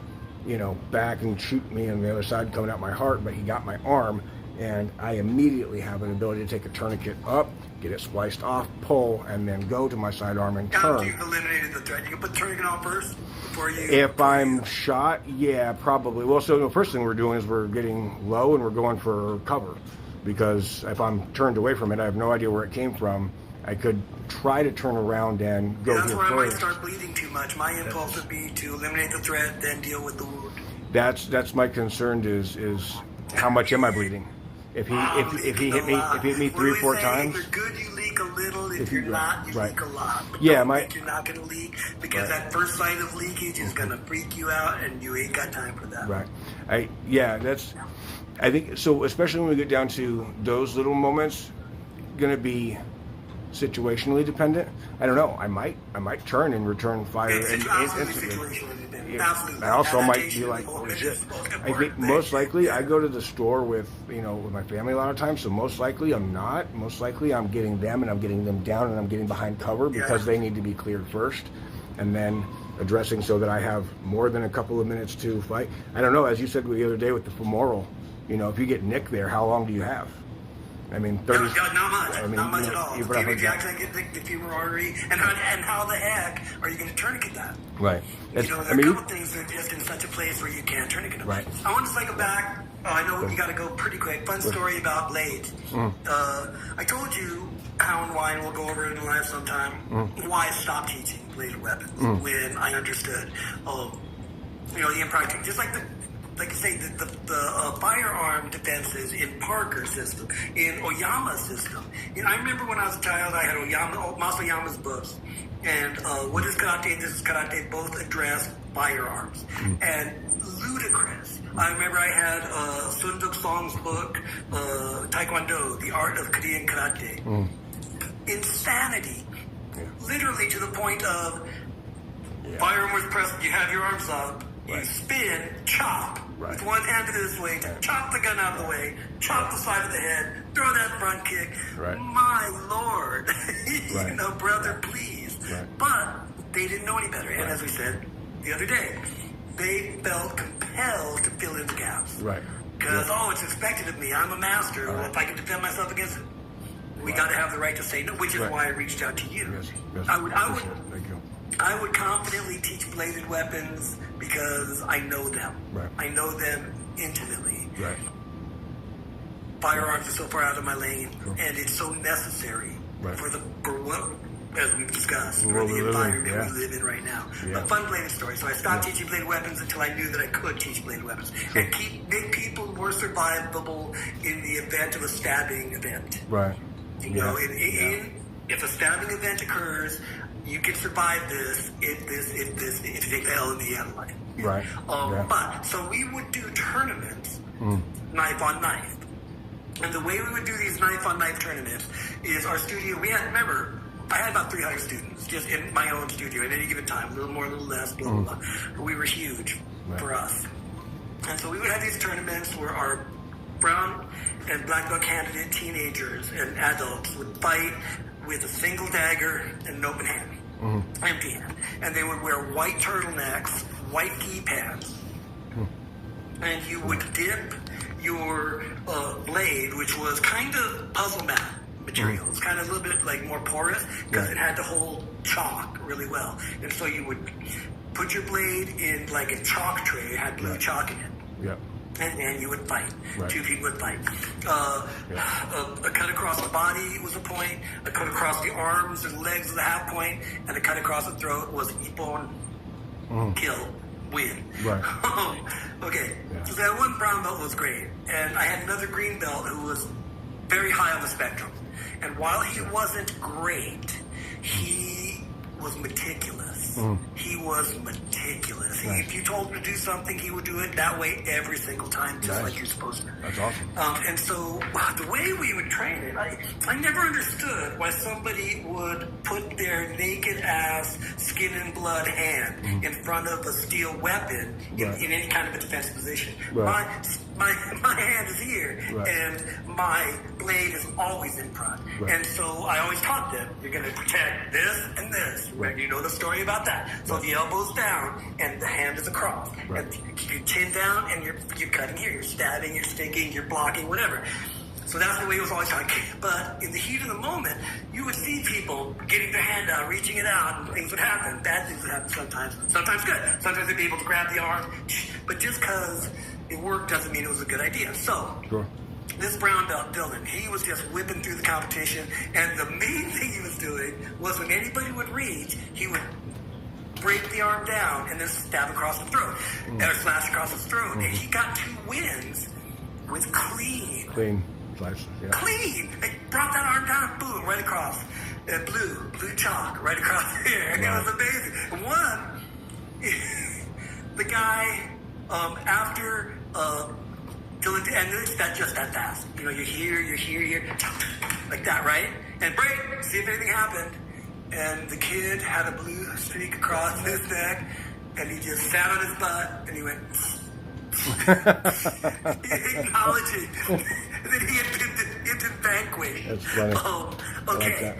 back and shooting me on the other side, coming out my heart, but he got my arm. And I immediately have an ability to take a tourniquet up, get it spliced off, pull, and then go to my sidearm and turn. After you've eliminated the threat, you can put the tourniquet on first before you... If I'm shot, yeah, probably. Well, so the first thing we're doing is we're getting low and we're going for cover. Because if I'm turned away from it, I have no idea where it came from. I could try to turn around and go here first. That's where I might start bleeding too much. My impulse would be to eliminate the threat, then deal with the wound. That's my concern is how much am I bleeding? If he hit me 3 or 4 times. If you're good, you leak a little. If you're not, you leak a lot. But yeah, don't think you're not going to leak, because that first sign of leakage is going to freak you out, and you ain't got time for that. Right. I think so. Especially when we get down to those little moments, going to be situationally dependent. I don't know. I might turn and return fire instantly. I also might be like, holy shit. I think most likely I go to the store with my family a lot of times, so most likely I'm not. Most likely I'm getting them, and I'm getting them down, and I'm getting behind cover because they need to be cleared first, and then addressing so that I have more than a couple of minutes to fight. I don't know, as you said the other day with the femoral, if you get nicked there, how long do you have? 30. Not much. Not much at all. David Jackson get the femoral artery, and how the heck are you going to tourniquet that? Right. There are a couple things that are just in such a place where you can't tourniquet them. Right. I want to cycle back. I know you got to go pretty quick. Fun story about blades. I told you how and why, and we'll go over it in live sometime, why I stopped teaching blade weapons when I understood, the impractical. Just like like I say, the firearm defenses in Parker system, in Oyama system. I remember when I was a child, I had Mas Oyama's books. And what is karate? This is karate. Both address firearms. And ludicrous. I remember I had Sun Duk Song's book, Taekwondo, The Art of Korean Karate. Insanity. Yeah. Literally to the point of firearm was pressed, you have your arms up, you spin, chop. With one hand this way, chop the gun out of the way, chop the side of the head, throw that front kick. My Lord. Brother, please. But they didn't know any better. And as we said the other day, they felt compelled to fill in the gaps. Right. Because, it's expected of me. I'm a master. Well, if I can defend myself against it, we got to have the right to say no, which is why I reached out to you. Yes. Thank you. I would confidently teach bladed weapons because I know them. Right. I know them intimately. Right. Firearms are so far out of my lane, and it's so necessary for what, as we've discussed, for the environment we live in right now. A fun bladed story. So I stopped teaching bladed weapons until I knew that I could teach bladed weapons and make people more survivable in the event of a stabbing event. Right. You know, if a stabbing event occurs, you can survive this if you take the L in the end line. Right. But so we would do tournaments, knife on knife. And the way we would do these knife on knife tournaments is our studio. I had about 300 students just in my own studio at any given time, a little more, a little less, blah, blah, blah. But we were huge for us. And so we would have these tournaments where our brown and black belt candidate teenagers and adults would fight with a single dagger and an open hand, empty hand. And they would wear white turtlenecks, white gi pants, and you would dip your blade, which was kind of puzzle mat material. It's kind of a little bit like more porous because it had to hold chalk really well. And so you would put your blade in like a chalk tray. It had blue chalk in it. Yeah. And you would fight. Two people would fight. A cut across the body was a point. A cut across the arms and legs was a half point. And a cut across the throat was ippon, kill, win. Right. Okay. So that one brown belt was great. And I had another green belt who was very high on the spectrum. And while he wasn't great, he was meticulous. He was meticulous. If you told him to do something, he would do it that way every single time, just like you're supposed to. That's awesome. And so the way we would train it, I never understood why somebody would put their naked ass, skin and blood hand in front of a steel weapon in any kind of a defensive position. My hand is here, and my blade is always in front. And so I always taught them, you're going to protect this and this. You know the story about that. So the elbow's down, and the hand is across. And keep your chin down, and you're cutting here. You're stabbing, you're sticking, you're blocking, whatever. So that's the way it was always taught. But in the heat of the moment, you would see people getting their hand out, reaching it out, and things would happen. Bad things would happen sometimes. Sometimes good. Sometimes they'd be able to grab the arm. But just because it worked doesn't mean it was a good idea. So this brown belt, Dylan, he was just whipping through the competition. And the main thing he was doing was when anybody would reach, he would break the arm down and then stab across the throat. Or slash across the throat. And he got 2 wins with clean. Clean. They brought that arm down, boom, right across. Blue chalk, right across here. It was amazing. One, the guy, after Dylan, and it's just that fast. You know, you're here, like that, right? And break, see if anything happened. And the kid had a blue streak across his neck, and he just sat on his butt, and he went, acknowledging that he had been vanquished. That's funny. Okay,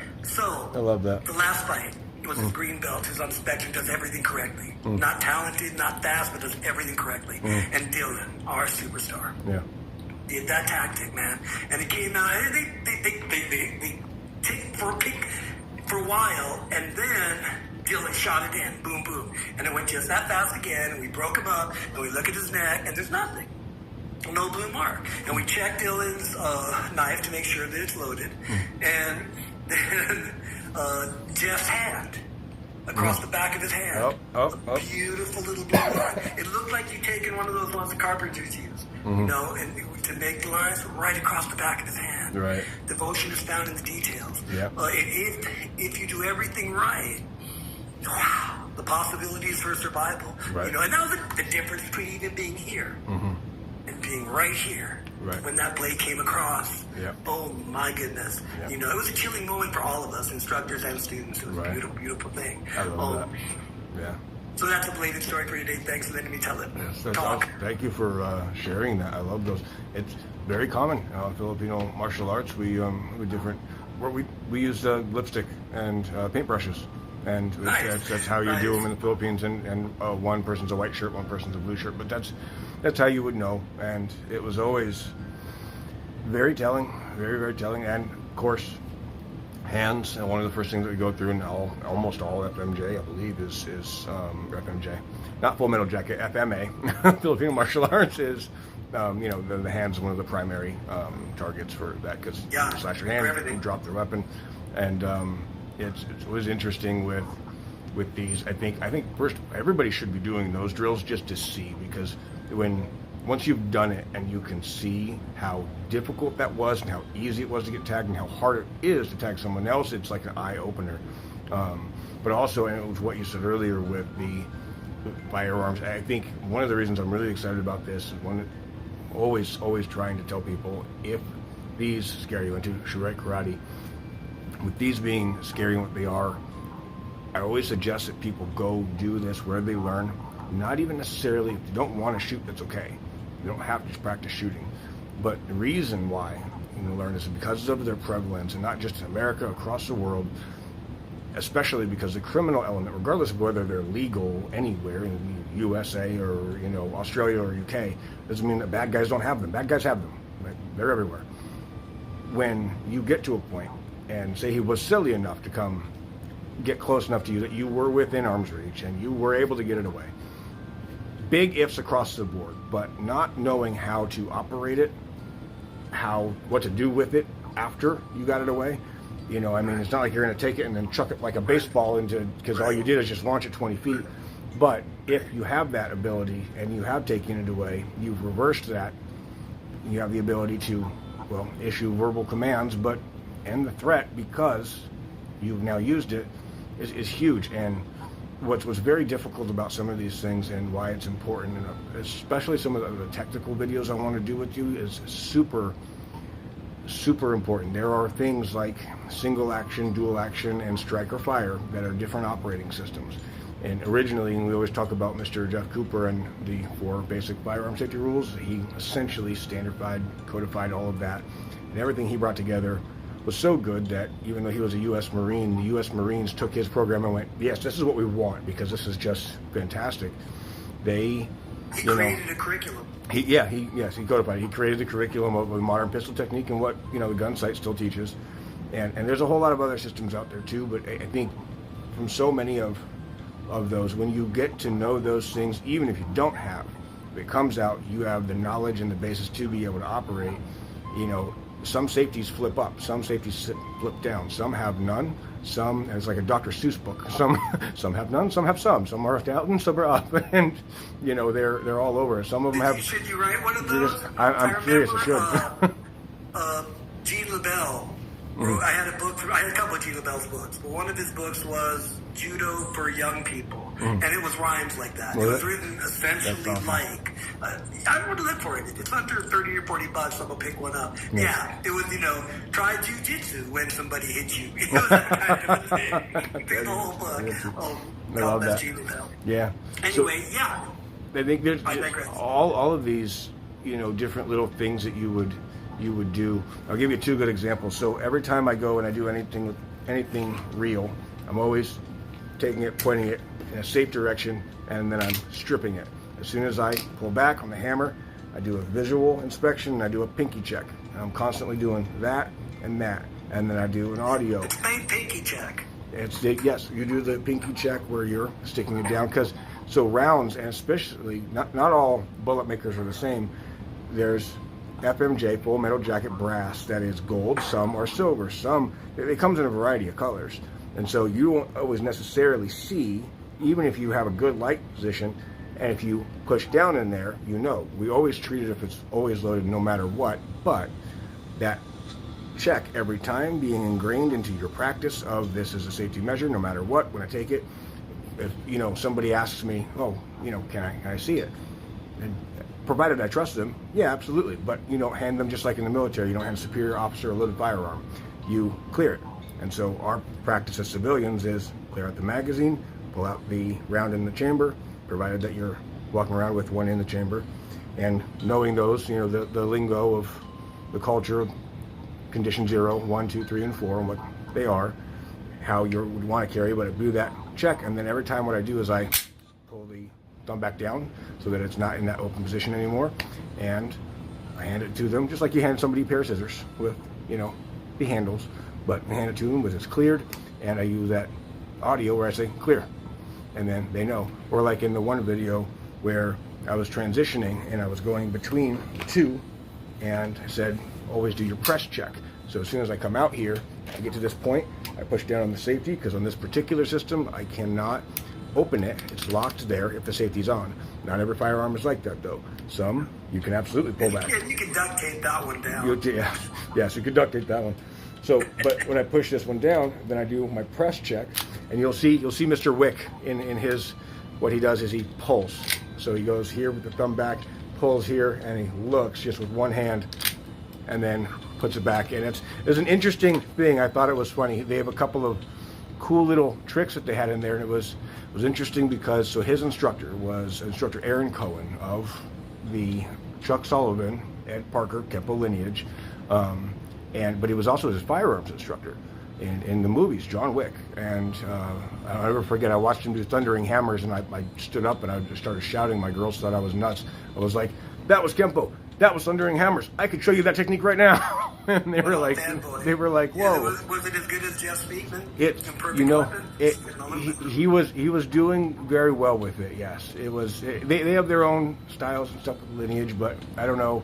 I love that. The last fight was his green belt, who's on the spectrum, does everything correctly. Not talented, not fast, but does everything correctly. And Dylan, our superstar, did that tactic, man. And it came out, they take for a pick for a while, and then Dylan shot it in, boom, boom. And it went just that fast again, and we broke him up, and we look at his neck, and there's nothing. No blue mark. And we checked Dylan's knife to make sure that it's loaded. And then Jeff's hand, across the back of his hand. Beautiful little blue mark. It looked like you'd taken one of those ones that carpenters use, you know, and to make the lines right across the back of his hand. Right. Devotion is found in the details. Yeah. If you do everything right, wow, the possibilities for survival. Right. You know, and that was the difference between even being here and being right here. Right. When that blade came across, oh my goodness. You know, it was a chilling moment for all of us, instructors and students. It was a beautiful, beautiful thing. I love that. So that's a bladed story for today. Thanks for letting me tell it. Yes, that's awesome. Thank you for sharing that. I love those. It's very common in Filipino martial arts. We different. We use lipstick and paintbrushes And that's how you do them in the Philippines. And one person's a white shirt, one person's a blue shirt. But that's how you would know. And it was always very telling, very, very telling. And of course, hands. And one of the first things that we go through in almost all FMJ, I believe, is FMJ, not Full Metal Jacket, FMA, Filipino martial arts is. The hand's one of the primary targets for that, because you slash your hand, you drop their weapon, and it was interesting with these. I think first everybody should be doing those drills just to see, because once you've done it and you can see how difficult that was and how easy it was to get tagged and how hard it is to tag someone else, it's like an eye opener. But also, and it was what you said earlier with the firearms. I think one of the reasons I'm really excited about this is always trying to tell people, if these scare you into Shurei Karate, with these being scary and what they are, I always suggest that people go do this where they learn. Not even necessarily, if you don't want to shoot, that's okay. You don't have to practice shooting. But the reason why you learn this is because of their prevalence, and not just in America, across the world, especially because the criminal element, regardless of whether they're legal anywhere in the USA or Australia or UK, doesn't mean that bad guys don't have them. Bad guys have them. Right? They're everywhere. When you get to a point, and say he was silly enough to come get close enough to you that you were within arm's reach and you were able to get it away, big ifs across the board, but not knowing how to operate it, what to do with it after you got it away. It's not like you're going to take it and then chuck it like a baseball because all you did is just launch it 20 feet. But if you have that ability and you have taken it away, you've reversed that, you have the ability to, issue verbal commands, but end the threat because you've now used it is huge. And what's very difficult about some of these things, and why it's important, and especially some of the technical videos I want to do with you, is super important. There are things like single action, dual action, and strike or fire that are different operating systems. And originally, we always talk about Mr. Jeff Cooper and the 4 basic firearm safety rules. He essentially standardized, codified all of that, and everything he brought together was so good that even though he was a U.S. Marine, the U.S. Marines took his program and went, yes, this is what we want, because this is just fantastic. He created a curriculum. He codified. He created the curriculum of modern pistol technique and what the gun sight still teaches, and there's a whole lot of other systems out there too. But I think from so many of those, when you get to know those things, even if you don't have, if it comes out, you have the knowledge and the basis to be able to operate. Some safeties flip up, some safeties flip down, some have none. Some, it's like a Dr. Seuss book. Some have none, some have some. Some are down, and some are up, and they're all over. Some of them have. Should you write one of those? I'm curious. I should. Gene LaBelle. I had a couple of Gene LaBelle's books, but one of his books was Judo for Young People, and it was rhymes like that. It was written essentially like. I want to look for it. It's under $30 or $40, so I'm gonna pick one up. Yeah, it was try jujitsu when somebody hits you. It was that kind of a thing. Pick the whole book. I love that. Gene LaBelle. Yeah. Anyway, I think there's all of these different little things that you would do. I'll give you 2 good examples. So every time I go and I do anything real, I'm always taking it, pointing it in a safe direction, and then I'm stripping it. As soon as I pull back on the hammer, I do a visual inspection and I do a pinky check. And I'm constantly doing that, and then I do an audio. It's my pinky check. Yes, you do the pinky check where you're sticking it down, because rounds, and especially not all bullet makers are the same. There's FMJ, Full Metal Jacket brass, that is gold, some are silver, some, it comes in a variety of colors. And so you won't always necessarily see, even if you have a good light position, and if you push down in there, we always treat it if it's always loaded no matter what, but that check every time being ingrained into your practice of this is a safety measure no matter what. When I take it, if somebody asks me, can I see it? And provided I trust them, yeah, absolutely. But you don't hand them, just like in the military, you don't hand a superior officer a loaded firearm. You clear it. And so our practice as civilians is clear out the magazine, pull out the round in the chamber, provided that you're walking around with one in the chamber, and knowing those, the lingo of the culture, condition 0, 1, 2, 3, and 4, and what they are, how you would want to carry, but I do that check, and then every time what I do is I pull the thumb back down so that it's not in that open position anymore, and I hand it to them just like you hand somebody a pair of scissors with, you know, the handles, but I hand it to them with it's cleared, and I use that audio where I say clear, and then they know. Or like in the one video where I was transitioning and I was going between the two, and I said always do your press check. So as soon as I come out here, I get to this point, I push down on the safety, because on this particular system I cannot open it. It's locked there if the safety's on. Not every firearm is like that though. Some you can absolutely pull back. You can duct tape that one down. Yes, you can duct tape that one. So, but when I push this one down, then I do my press check, and you'll see Mr. Wick in his, what he does is he pulls. So he goes here with the thumb back, pulls here, and he looks just with one hand, and then puts it back. And it's an interesting thing. I thought it was funny. They have a couple of cool little tricks that they had in there, and it was interesting because so his instructor was instructor Aaron Cohen of the Chuck Sullivan, Ed Parker, Kempo lineage, but he was also his firearms instructor in the movies, John Wick. And I'll never forget, I watched him do Thundering Hammers, and I stood up and I just started shouting. My girls thought I was nuts. I was like, that was Kempo. That was Thundering Hammers. I could show you that technique right now. And they were like, whoa. Yeah, was it as good as Jeff Speakman? He was doing very well with it. Yes, it was. They have their own styles and stuff with lineage, but I don't know.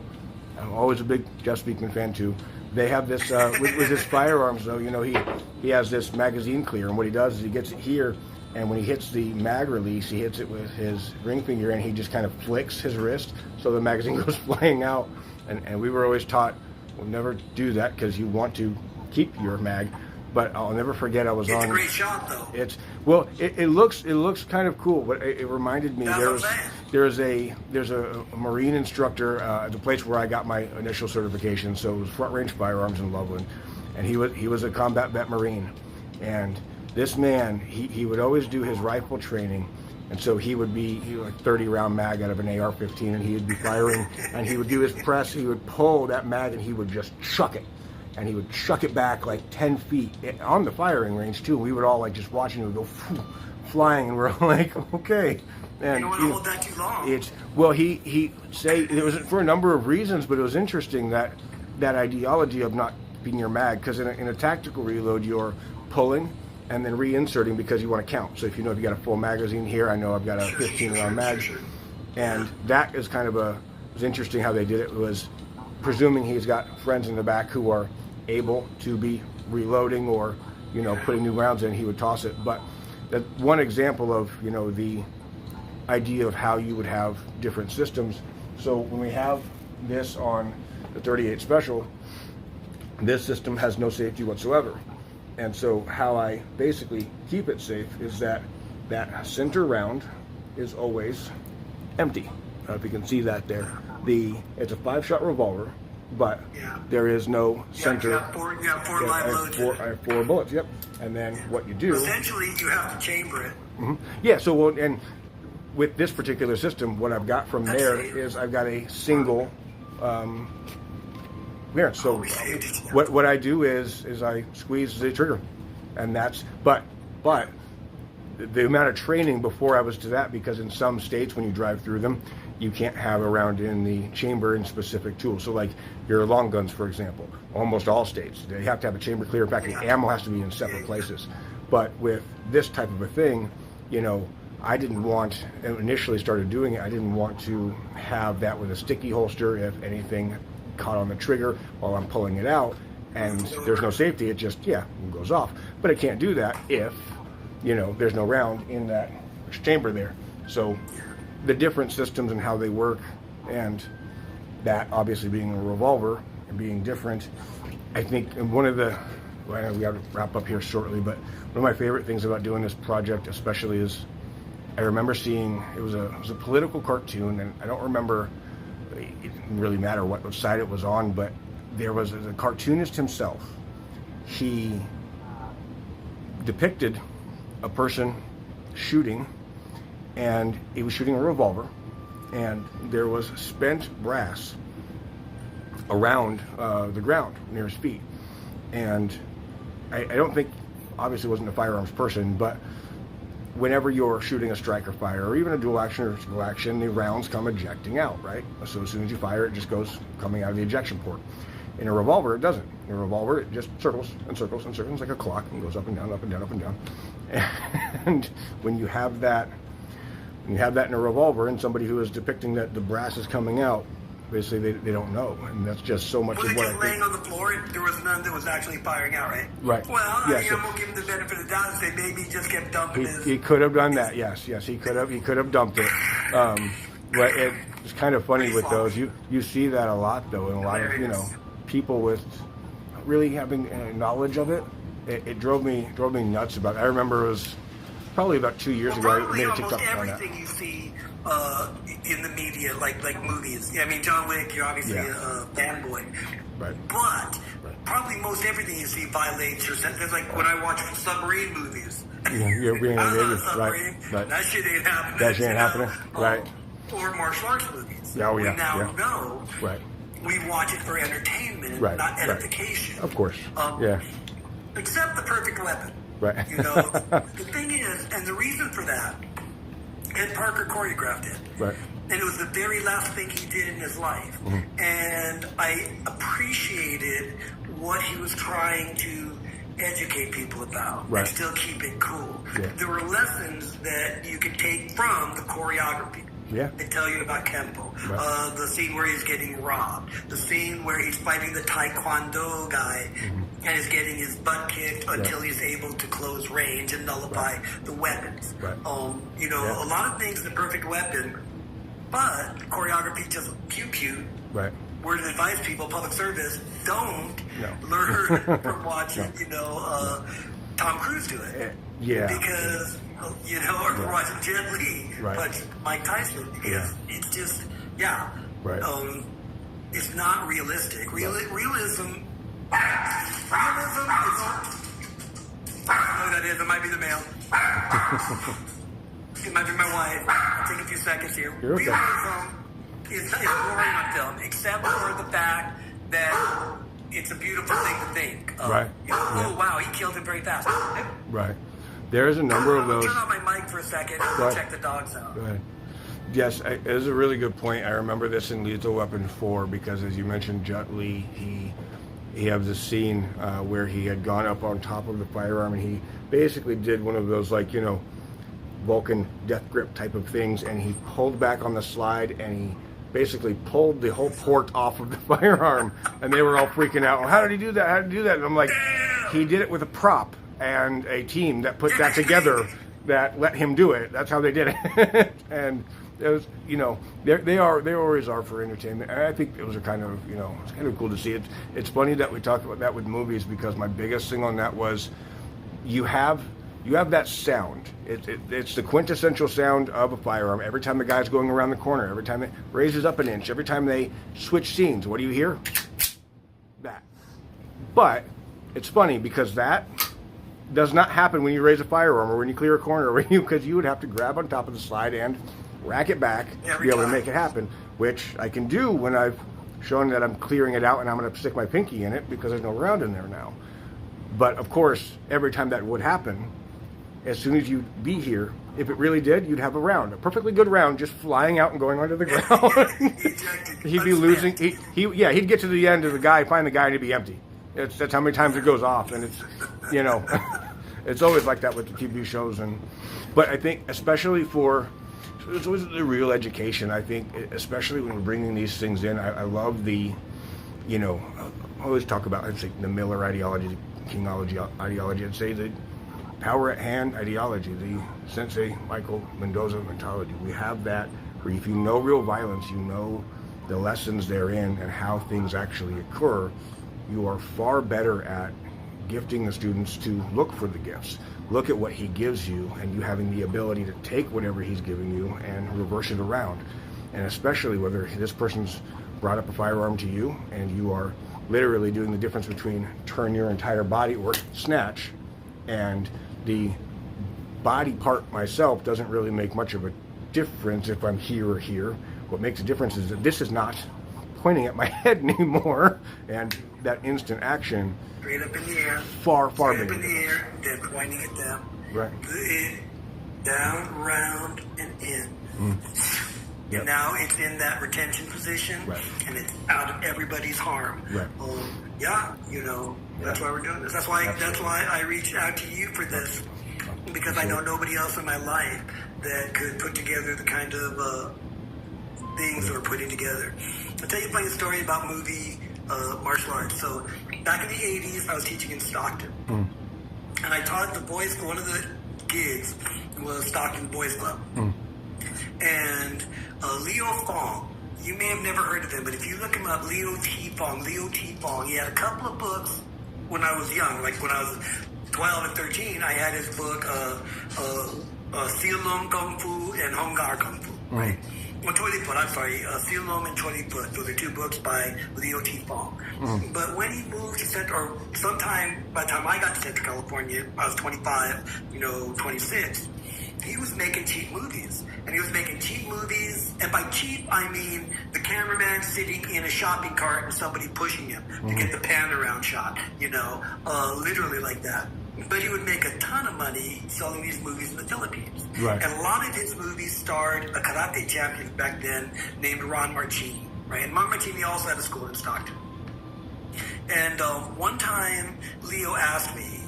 I'm always a big Jeff Speakman fan too. They have this with his firearms though. You know, he has this magazine clear, and what he does is he gets it here, and when he hits the mag release, he hits it with his ring finger, and he just kind of flicks his wrist so the magazine goes flying out. And we were always taught, well, never do that because you want to keep your mag. But I'll never forget, I was on. It's a great shot though. It looks kind of cool, but it reminded me there's a Marine instructor at the place where I got my initial certification. So it was Front Range Firearms in Loveland, and he was a combat vet Marine, and this man he would always do his rifle training. And so he would be like 30 round mag out of an AR-15, and he would be firing, and he would do his press, he would pull that mag, and he would just chuck it. And he would chuck it back like 10 feet on the firing range too. We would all like just watching it go flying, and we're all like, okay. And you don't want to hold that too long. He say it was for a number of reasons, but it was interesting that ideology of not keeping your mag, because in a tactical reload you're pulling and then reinserting because you want to count. So if you know if you got a full magazine here, I know I've got a 15 round mag, and that is kind of it was interesting how they did it. It was presuming he's got friends in the back who are able to be reloading or, you know, putting new rounds in, he would toss it. But that one example of, you know, the idea of how you would have different systems. So when we have this on the 38 Special, this system has no safety whatsoever. And so how I basically keep it safe is that center round is always empty. If you can see that there. It's a 5-shot revolver, but there is no center. You have four live loads. I have 4 bullets, yep. And then what you do... Essentially, you have to chamber it. Mm-hmm. Yeah, so and with this particular system, what I've got from there is I've got a single... So what I do is I squeeze the trigger, and that's... But the amount of training before I was to that, because in some states when you drive through them, you can't have a round in the chamber in specific tools. So like your long guns, for example, almost all states, they have to have a chamber clear. In fact, the ammo has to be in separate places. But with this type of a thing, you know, I didn't want, initially started doing it, I didn't want to have that with a sticky holster. If anything caught on the trigger while I'm pulling it out and there's no safety, it just, it goes off. But it can't do that if, you know, there's no round in that chamber there. So the different systems and how they work, and that obviously being a revolver and being different, I think one of the, well, we got to wrap up here shortly, but one of my favorite things about doing this project especially is I remember seeing, it was a political cartoon, and I don't remember, it didn't really matter what side it was on, but there was a cartoonist himself. He depicted a person shooting, and he was shooting a revolver, and there was spent brass around the ground near his feet. And I don't think obviously wasn't a firearms person, but whenever you're shooting a striker fire or even a dual action or single action, the rounds come ejecting out, right? So as soon as you fire, it just goes coming out of the ejection port. In a revolver, it doesn't. In a revolver, it just circles and circles and circles like a clock and goes up and down, up and down, up and down. And when you have that in a revolver and somebody who is depicting that the brass is coming out, basically they don't know. And that's just so much Was of it what just I think. laying on the floor? There was none that was actually firing out, right? Right. Well, Yeah, I mean, so- I'm going to give him the benefit of the doubt and say maybe he just kept dumping his... He could have done that. Yes, he could have dumped it. But it's kind of funny with those. You see that a lot though, and a lot of people with really having knowledge of it. It drove me nuts about it. I remember it was probably about 2 years ago. I Probably made a almost TikTok on that. everything you see in the media, like movies. Yeah, I mean, John Wick, you're obviously a fanboy. Right. But probably most everything you see violates your sense. It's like when I watch submarine movies. You're being I love right. submarine. Right. That shit ain't happening. That shit ain't happening. Right. Or martial arts movies. Oh, yeah, We now yeah. know Right. we watch it for entertainment, Right, not right. edification. Of course. Yeah. Except The Perfect Weapon. Right. You know, the thing is, and the reason for that, Ed Parker choreographed it. Right. And it was the very last thing he did in his life. Mm-hmm. And I appreciated what he was trying to educate people about Right. and still keep it cool. Yeah. There were lessons that you could take from the choreography. Yeah. They tell you about Kempo. Right. The scene where he's getting robbed. The scene where he's fighting the Taekwondo guy and is getting his butt kicked until he's able to close range and nullify the weapons. Right. A lot of things in The Perfect Weapon, but choreography just pew-pew. Right. We're to advise people, public service, don't No. learn from watching, Tom Cruise do it. Yeah. Because, or watching Jet Li Right. punch Mike Tyson. Because it's just, Right. it's not realistic. Realism is all... I don't know who that is. It might be the male. It might be my wife. I'll take a few seconds here. You're okay. Realism is boring on film, except for the fact that it's a beautiful thing to think. Right. Oh, wow, he killed him very fast. Right. There's a number of those. Turn on my mic for a second and Right. check the dogs out. Right. Yes, it is a really good point. I remember this in Lethal Weapon 4 because, as you mentioned, Jet Li, he had this scene where he had gone up on top of the firearm and he basically did one of those, Vulcan death grip type of things, and he pulled back on the slide and he basically pulled the whole port off of the firearm, and they were all freaking out. Well, how did he do that? How did he do that? And I'm like, he did it with a prop and a team that put that together that let him do it. That's how they did it. And it was, they always are for entertainment. And I think it was it's kind of cool to see it. It's funny that we talk about that with movies because my biggest thing on that was you have that sound. It's the quintessential sound of a firearm. Every time the guy's going around the corner, every time it raises up an inch, every time they switch scenes, what do you hear? That. But it's funny because that does not happen when you raise a firearm or when you clear a corner, because you would have to grab on top of the slide and rack it back to be able to make it happen, which I can do when I've shown that I'm clearing it out and I'm going to stick my pinky in it because there's no round in there now. But of course, every time that would happen, as soon as you'd be here, if it really did, you'd have a round, a perfectly good round, just flying out and going onto the ground. He'd be losing. He'd get to the end of the guy, find the guy, and it'd be empty. That's how many times it goes off, and it's, it's always like that with the TV shows. But I think especially it's always the real education. I think especially when we're bringing these things in, I love the, I always talk about, I'd say the Miller ideology, Kingology ideology. I'd say the power at hand ideology, the Sensei Michael Mendoza mentality. We have that where if you know real violence, you know the lessons therein and how things actually occur, you are far better at gifting the students to look for the gifts. Look at what he gives you, and you having the ability to take whatever he's giving you and reverse it around. And especially whether this person's brought up a firearm to you and you are literally doing the difference between turn your entire body or snatch, and the body part myself doesn't really make much of a difference if I'm here or here. What makes a difference is that this is not pointing at my head anymore, and that instant action. Straight up in the air. Far Straight bigger. up in the air, then pointing it down. Right. In, down, round, and in. Yep. And now it's in that retention position, Right. and it's out of everybody's harm. Right. Yeah, that's why we're doing this. That's why I reached out to you for this, because I know nobody else in my life that could put together the kind of things that we're putting together. I'll tell you a funny story about movie martial arts. So back in the 80s, I was teaching in Stockton. And I taught the boys, one of the kids was Stockton Boys Club. And Leo Fong, you may have never heard of him, but if you look him up, Leo T. Fong, he had a couple of books when I was young, like when I was 12 and 13, I had his book, Silong Kung Fu and Hong Gar Kung Fu, right? Well, Choiliput, I'm sorry, Silong and Choiliput. Those are two books by Leo T. Fong. But when he moved to Central, or sometime by the time I got to Central California, I was 25, 26, he was making cheap movies. And he was making cheap movies, and by cheap, I mean the cameraman sitting in a shopping cart and somebody pushing him to get the pan around shot, literally like that. But he would make a ton of money selling these movies in the Philippines. Right. And a lot of his movies starred a karate champion back then named Ron Martini, right? And Ron Martini also had a school in Stockton. And one time, Leo asked me,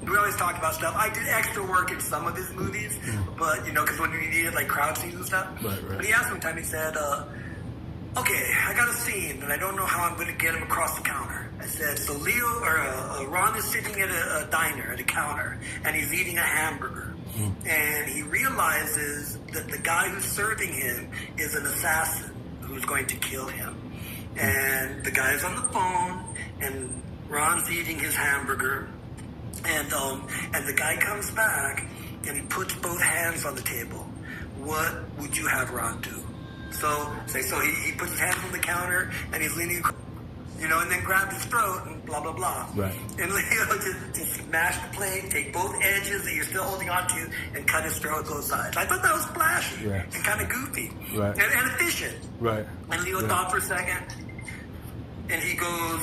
we always talk about stuff. I did extra work in some of his movies, but, because when we needed, like, crowd scenes and stuff. Right. But he asked me one time, he said, okay, I got a scene, and I don't know how I'm going to get him across the counter. I said, so Ron is sitting at a diner, at a counter, and he's eating a hamburger. And he realizes that the guy who's serving him is an assassin who's going to kill him. And the guy's on the phone, and Ron's eating his hamburger. And the guy comes back, and he puts both hands on the table. What would you have Ron do? So he puts his hands on the counter, and he's leaning, and then grabs his throat, and blah, blah, blah. Right. And Leo just smash the plate, take both edges that you're still holding onto, and cut his throat both sides. I thought that was flashy and kind of goofy and efficient. Right. And Leo thought for a second, and he goes,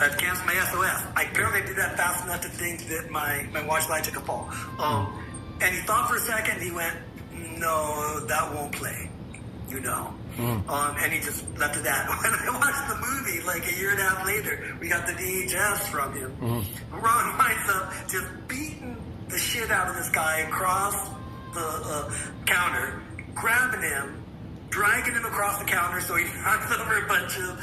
I have to cancel my SOS. I apparently did that fast enough to think that my watch light took a fall. And he thought for a second, and he went, no, that won't play, And he just left it at that. When I watched the movie, like a year and a half later, we got the VHS from him. Ron winds up just beating the shit out of this guy across the counter, grabbing him, dragging him across the counter so he knocks over a bunch of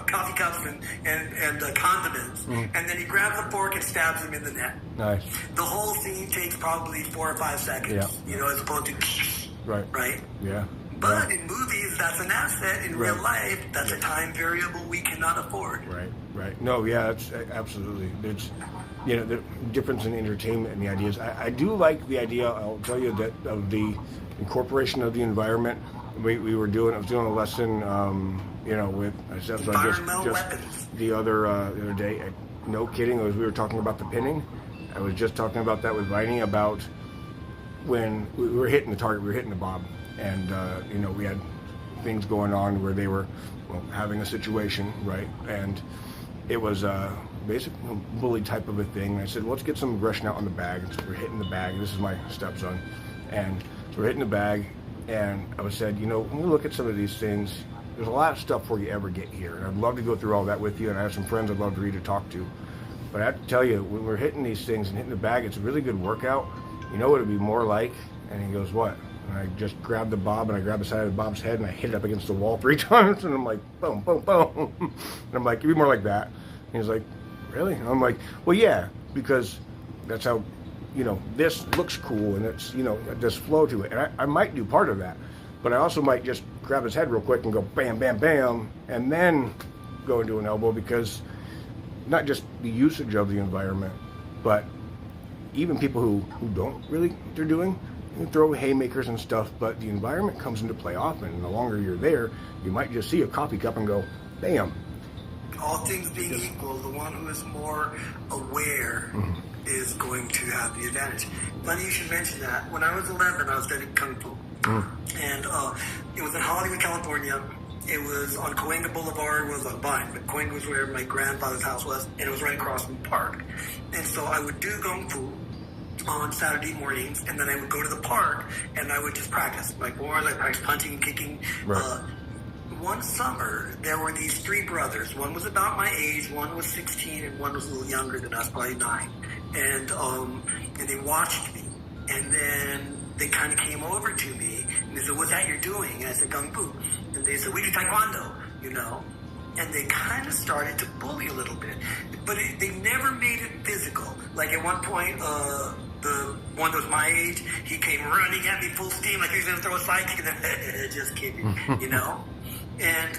coffee cups and condiments. And then he grabs a fork and stabs him in the neck. Nice. The whole scene takes probably 4 or 5 seconds, as opposed to right? Yeah. But in movies, that's an asset. In real life, that's a time variable we cannot afford. Right. No, it's absolutely. There's, the difference in entertainment and the ideas. I do like the idea, I'll tell you, that of the incorporation of the environment. I was doing a lesson, with environmental weapons. The other day. No kidding, we were talking about the pinning. I was just talking about that with Viney about when we were hitting the target, we were hitting the bob, and we had things going on where they were having a situation, right? And it was a basic bully type of a thing. I said, let's get some aggression out on the bag. And so we're hitting the bag. This is my stepson, and so we're hitting the bag. And I said, when we look at some of these things, there's a lot of stuff before you ever get here. And I'd love to go through all that with you, and I have some friends I'd love for you to talk to. But I have to tell you, when we're hitting these things and hitting the bag, it's a really good workout. You know what it'd be more like? And he goes, what? And I just grabbed the bob, and I grabbed the side of the bob's head, and I hit it up against the wall 3 times. And I'm like, boom, boom, boom. And I'm like, it'd be more like that. And he's like, really? And I'm like, well, yeah, because that's how, this looks cool, and it's, this flow to it. And I might do part of that, but I also might just grab his head real quick and go bam, bam, bam, and then go into an elbow, because not just the usage of the environment, but even people who don't really know what they're doing, you throw haymakers and stuff, but the environment comes into play often, and the longer you're there, you might just see a coffee cup and go, bam. All things being equal, the one who is more aware is going to have the advantage. Funny you should mention that. When I was 11, I was studying Kung Fu. And it was in Hollywood, California. It was on Cahuenga Boulevard. It was on Vine, but Cahuenga was where my grandfather's house was, and it was right across from the park. And so I would do Kung Fu on Saturday mornings, and then I would go to the park, and I would just practice. Like wars, I practiced punching, kicking. Right. One summer, there were these three brothers. One was about my age, one was 16, and one was a little younger than us, probably 9. And they watched me. And then they kind of came over to me, and they said, "What's that you're doing?" And I said, "Kung Fu." And they said, "We do Taekwondo, you know." And they kind of started to bully a little bit. But they never made it physical. Like at one point, the one that was my age, he came running at me full steam like he was going to throw a sidekick, and then just kidding, you know? And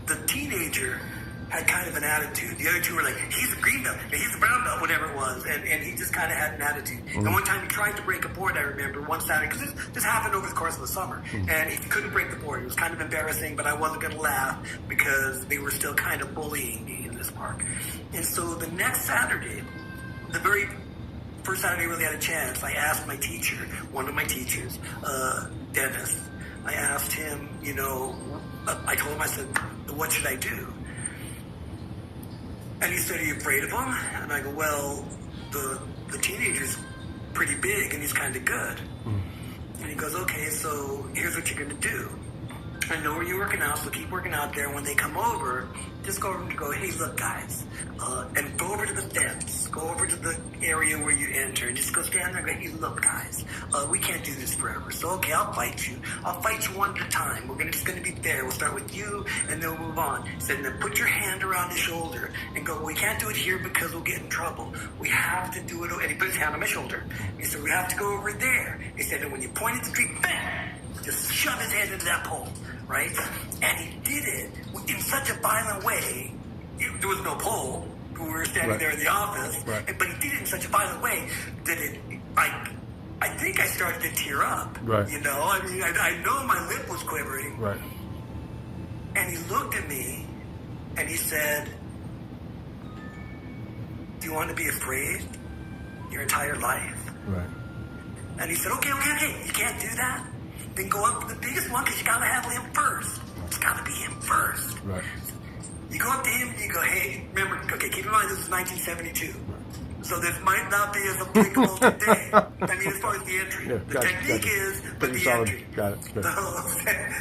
the teenager had kind of an attitude. The other two were like, "He's a green belt, and he's a brown belt," whatever it was. And he just kind of had an attitude. And one time he tried to break a board, I remember, one Saturday, because this happened over the course of the summer. And he couldn't break the board. It was kind of embarrassing, but I wasn't going to laugh because they were still kind of bullying me in this park. And so the next Saturday, the very first Saturday I really had a chance, I asked my teacher, one of my teachers, Dennis, I asked him, you know, I told him, I said, "What should I do?" And he said, "Are you afraid of him?" And I go, "Well, the teenager's pretty big and he's kind of good." And he goes, "Okay, so here's what you're going to do. I know where you're working out, so keep working out there. When they come over, just go over and go, 'Hey, look, guys,' and go over to the fence, go over to the area where you enter, and just go stand there and go, 'Hey, look, guys, we can't do this forever. So, okay, I'll fight you. I'll fight you one at a time. We're just going to be fair. We'll start with you, and then we'll move on.' He said, 'Then put your hand around his shoulder and go, we can't do it here because we'll get in trouble. We have to do it.' And he put his hand on my shoulder. He said, 'We have to go over there.' He said, 'And when you point at the tree, bang, just shove his head into that pole.' Right? And he did it in such a violent way. There was no pole. We were standing there in the office. Right. But he did it in such a violent way that I think I started to tear up. Right. You know? I mean, I know my lip was quivering. Right. And he looked at me and he said, "Do you want to be afraid your entire life?" Right. And he said, okay, you can't do that? Then go up to the biggest one because you got to have him first. It's got to be him first. Right. You go up to him and you go, "Hey, remember, okay, keep in mind this is 1972. So this might not be as applicable today. I mean, as far as the entry. Yeah, the technique is, but pretty the solid. entry." Got it. Good. So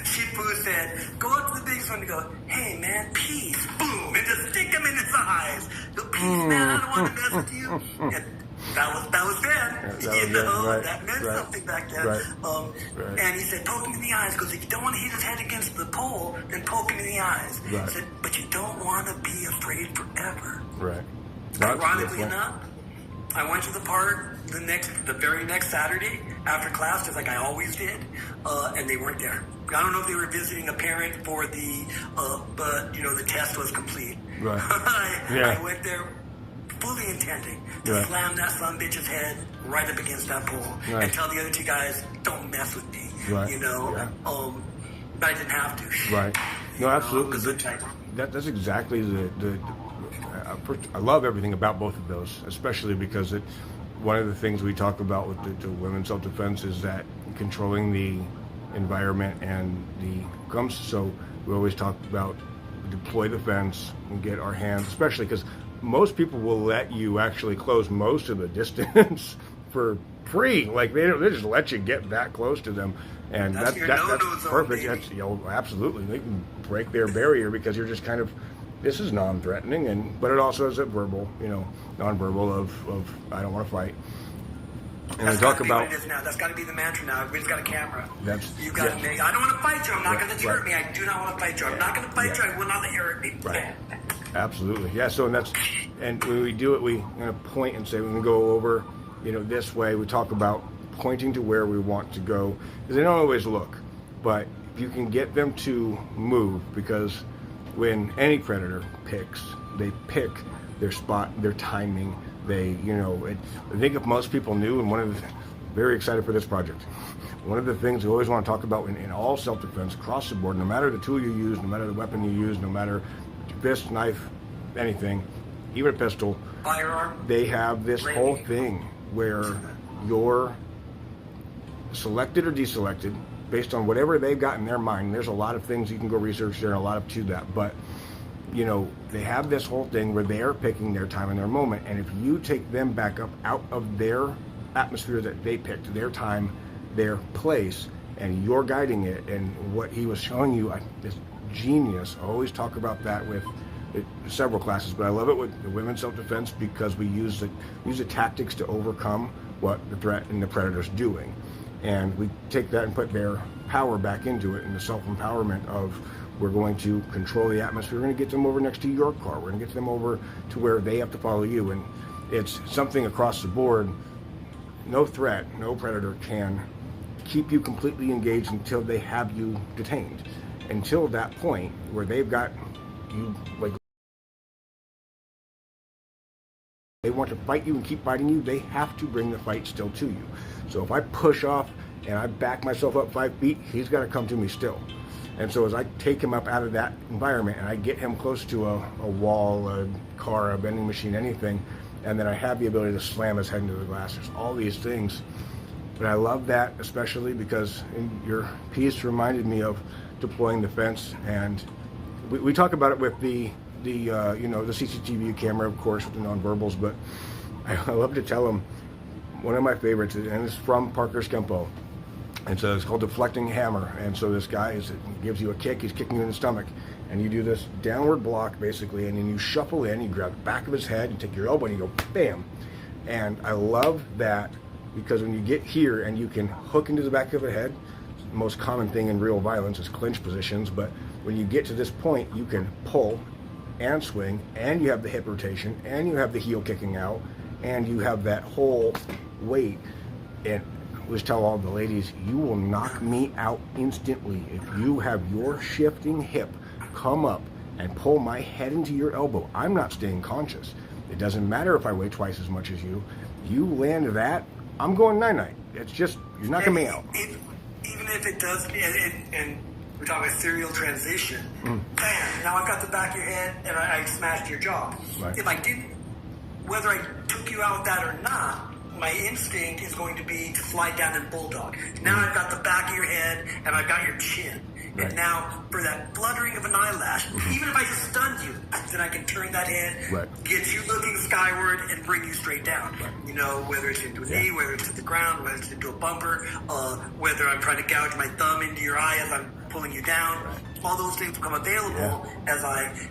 Shifu said, "Go up to the biggest one and go, 'Hey, man, peace.' Boom. And just stick him in his eyes. Go, 'Peace, man, I don't want to mess with you.'" And that was then. That meant something back then. Right. And he said, "Poke him in the eyes." Because if you don't want to hit his head against the pole, then poke him in the eyes. Right. He said, "But you don't want to be afraid forever." Right. Ironically enough, I went to the park the very next Saturday after class, just like I always did, and they weren't there. I don't know if they were visiting a parent for but you know, the test was complete. Right. I went there fully intending to slam that son bitch's head right up against that pole and tell the other two guys, "Don't mess with me." Right. You know, but I didn't have to. Right. No, absolutely. That's exactly I love everything about both of those, especially because one of the things we talk about with the women's self-defense is that controlling the environment and the comes. So we always talk about deploy the fence and get our hands, especially because most people will let you actually close most of the distance for free. Like they just let you get that close to them, and that's perfect. That's absolutely they can break their barrier because you're just kind of. This is non-threatening, but it also is a verbal, non-verbal of I don't want to fight. And that's we talk about what it is now. That's got to be the mantra now. Everybody's got a camera. You got to make. I don't want to fight you. I'm not going to let you hurt me. I do not want to fight you. I'm not going to fight you. I will not let you hurt me. Right. Absolutely. Yeah. So and when we do it, we point and say when we go over, this way. We talk about pointing to where we want to go because they don't always look, but if you can get them to move because. When any predator picks, they pick their spot, their timing. I think if most people knew, and very excited for this project. One of the things we always want to talk about in all self-defense across the board, no matter the tool you use, no matter the weapon you use, no matter fist, knife, anything, even a pistol, firearm, they have this whole thing where your selected or deselected based on whatever they've got in their mind. There's a lot of things you can go research there, and a lot of to that, but you know, they have this whole thing where they are picking their time and their moment, and if you take them back up out of their atmosphere that they picked, their time, their place, and you're guiding it, and what he was showing you, this genius. I always talk about that with several classes, but I love it with the women's self-defense because we use the tactics to overcome what the threat and the predator's doing, and we take that and put their power back into it, and the self-empowerment of, we're going to control the atmosphere. We're going to get them over next to your car. We're going to get them over to where they have to follow you. And it's something across the board. No threat, no predator can keep you completely engaged until they have you detained. Until that point where they've got you, like, they want to fight you and keep fighting you, they have to bring the fight still to you. So if I push off and I back myself up 5 feet, he's got to come to me still. And so as I take him up out of that environment and I get him close to a wall, a car, a vending machine, anything, and then I have the ability to slam his head into the glass. There's all these things. But I love that, especially because in your piece reminded me of deploying the fence. And we talk about it with the CCTV camera, of course, with the nonverbals, but I love to tell them one of my favorites, and it's from Parker Skempo. And so it's called deflecting hammer. And so this guy gives you a kick, he's kicking you in the stomach. And you do this downward block basically, and then you shuffle in, you grab the back of his head, you take your elbow and you go bam. And I love that because when you get here and you can hook into the back of the head, the most common thing in real violence is clinch positions, but when you get to this point, you can pull and swing, and you have the hip rotation, and you have the heel kicking out, and you have that whole weight. And always tell all the ladies, you will knock me out instantly if you have your shifting hip come up and pull my head into your elbow. I'm not staying conscious. It doesn't matter if I weigh twice as much as you. You land that, I'm going night-night. It's just, you're knocking me out. Even if it does, and we're talking about serial transition, bam, now I've got the back of your head and I smashed your jaw. Right. If I didn't, whether I took you out with that or not, my instinct is going to be to slide down and bulldog. Now I've got the back of your head and I've got your chin. Right. And now for that fluttering of an eyelash, even if I just stunned you, then I can turn that head, right, get you looking skyward and bring you straight down. Right. You know, whether it's into a knee, whether it's to the ground, whether it's into a bumper, whether I'm trying to gouge my thumb into your eye as I'm pulling you down. Right. All those things become available as I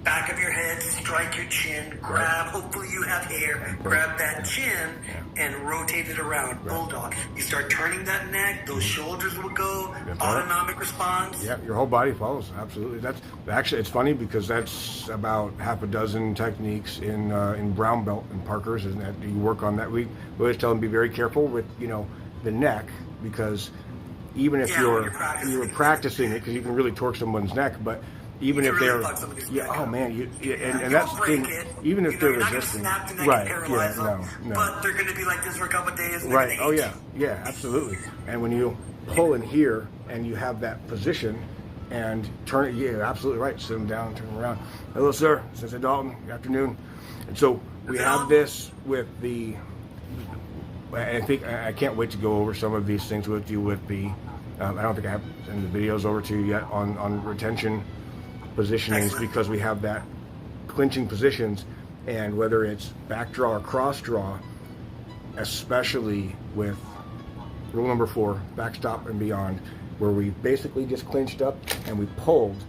back of your head, strike your chin, grab, hopefully you have hair, grab that chin and rotate it around. Bulldog. You start turning that neck, those shoulders will go, autonomic response. Yeah, your whole body follows, absolutely. That's actually, it's funny because that's about half a dozen techniques in brown belt and Parker's, and that you work on that. We always tell them be very careful with, the neck, because even if you're practicing it, because you can really torque someone's neck, but even if they're, oh man, and that's the thing. Even if they're resisting, right? Yeah, no. But they're going to be like this for a couple of days. Right. Oh yeah, absolutely. And when you pull in here and you have that position and turn it, yeah, absolutely right. Sit them down, turn them around. Hello, sir. Sensei Dalton. Good afternoon. And so we have this with the. I think I can't wait to go over some of these things with you. With the, I don't think I have sent the videos over to you yet on retention positionings, because we have that clinching positions, and whether it's back draw or cross draw, especially with rule number 4, backstop and beyond, where we basically just clinched up and we pulled,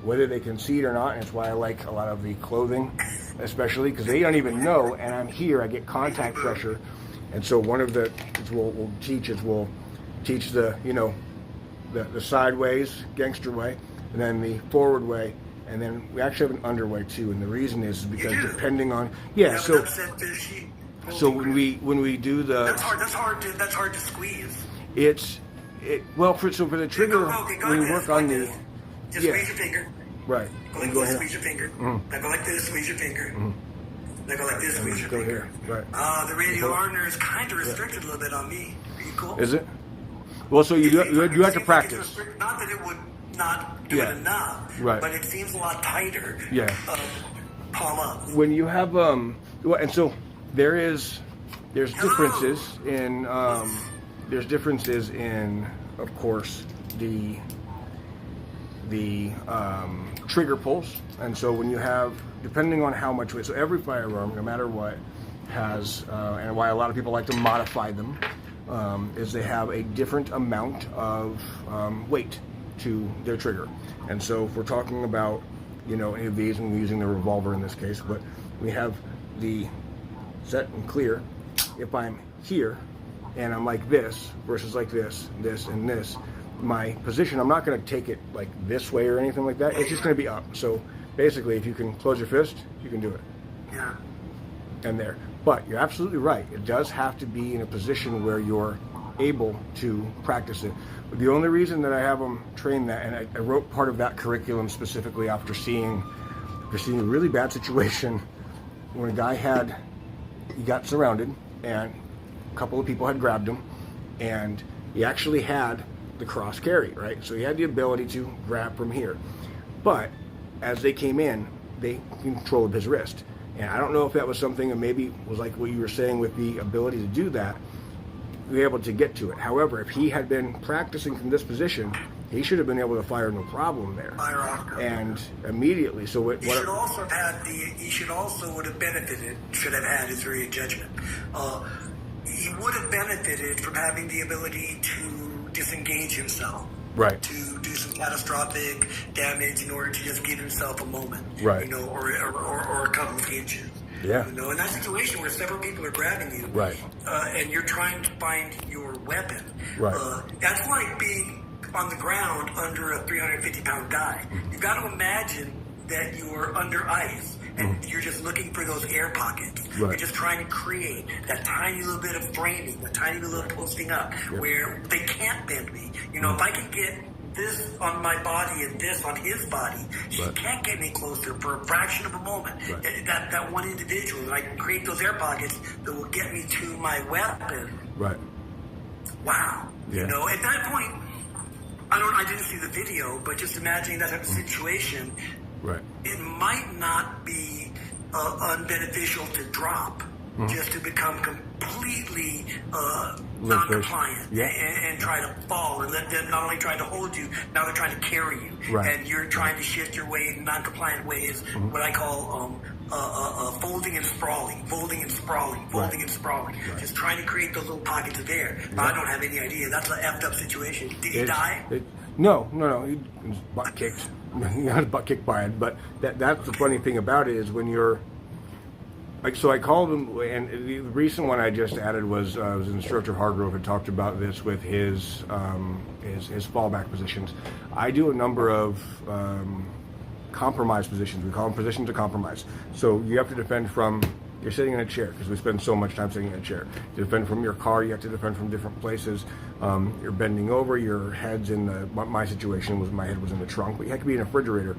whether they can see it or not. And it's why I like a lot of the clothing, especially because they don't even know, and I'm here, I get contact pressure. And so one of the we'll teach the the sideways gangster way, and then the forward way, and then we actually have an underway too. And the reason is because depending on so when we do the that's hard to squeeze. For the trigger when we work on the just squeeze your finger. Right. Go like this, squeeze your finger. Now go like this, squeeze your finger. Now go like this, squeeze your finger. Here. Right. The radial partner is kind of restricted a little bit on me. Are you cool? Is it? Well, so you have to practice. Not that it would not do it enough, right? But it seems a lot tighter. Yeah. Palm up. When you have and so there's differences in there's differences in, of course, the trigger pulls, and so when you have, depending on how much weight, so every firearm, no matter what, has, and why a lot of people like to modify them, is they have a different amount of weight to their trigger. And so if we're talking about, you know, any of these, and we're using the revolver in this case, but we have the set and clear. If I'm here and I'm like this versus like this, and this, my position, I'm not going to take it like this way or anything like that. It's just going to be up. So basically, if you can close your fist, you can do it. Yeah. And there. But you're absolutely right. It does have to be in a position where you're able to practice it. But the only reason that I have them train that, and I wrote part of that curriculum specifically after seeing a really bad situation when a guy he got surrounded and a couple of people had grabbed him, and he actually had the cross carry, right? So he had the ability to grab from here. But as they came in, they controlled his wrist. And I don't know if that was something that maybe was like what you were saying with the ability to do that, be able to get to it. However, if he had been practicing from this position, he should have been able to fire no problem there. Fire off. And immediately, so what? He should also have had he should also would have benefited, should have had his very judgment. He would have benefited from having the ability to disengage himself. Right. To do some catastrophic damage in order to just give himself a moment. Right. You know, or a couple of inches. Yeah. You know, in that situation where several people are grabbing you. Right. And you're trying to find your weapon. Right. That's like being on the ground under a 350-pound guy. You've got to imagine that you're under ice and you're just looking for those air pockets. Right. You're just trying to create that tiny little bit of framing, the tiny little posting up where they can't bend me. You know, if I can get this on my body and this on his body, he can't get me closer for a fraction of a moment. Right. That one individual, and I can create those air pockets that will get me to my weapon. Right. Wow. Yeah. You know, at that point, I didn't see the video, but just imagining that type of situation, right, it might not be unbeneficial to drop just to become completely non-compliant and try to fall, and let them not only try to hold you, now they're trying to carry you, and you're trying to shift your weight in non-compliant ways, what I call folding and sprawling, just trying to create those little pockets of air. But I don't have any idea. That's an effed up situation. Did he die? No. He was butt kicked. He got his butt kicked by it. But that's the funny thing about it is when you're like, so I called him, and the recent one I just added was Instructor Hargrove had talked about this with his fallback positions. I do a number of compromise positions. We call them positions of compromise. So you have to defend from, you're sitting in a chair, because we spend so much time sitting in a chair. To defend from your car, you have to defend from different places. You're bending over, your head's in the, my situation was my head was in the trunk, but you have to be in a refrigerator.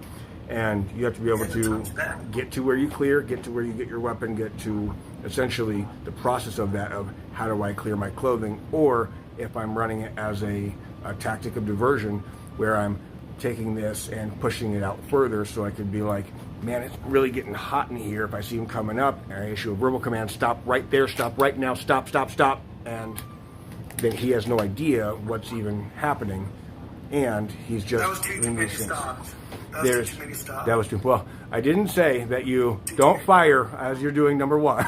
And you have to be able to get to where you clear, get to where you get your weapon, get to essentially the process of that, of how do I clear my clothing, or if I'm running it as a tactic of diversion, where I'm taking this and pushing it out further, so I could be like, man, it's really getting hot in here. If I see him coming up, and I issue a verbal command, stop right there, stop right now, stop, and then he has no idea what's even happening, and he's just that was too many stops. That was too well. I didn't say that you don't fire as you're doing number one.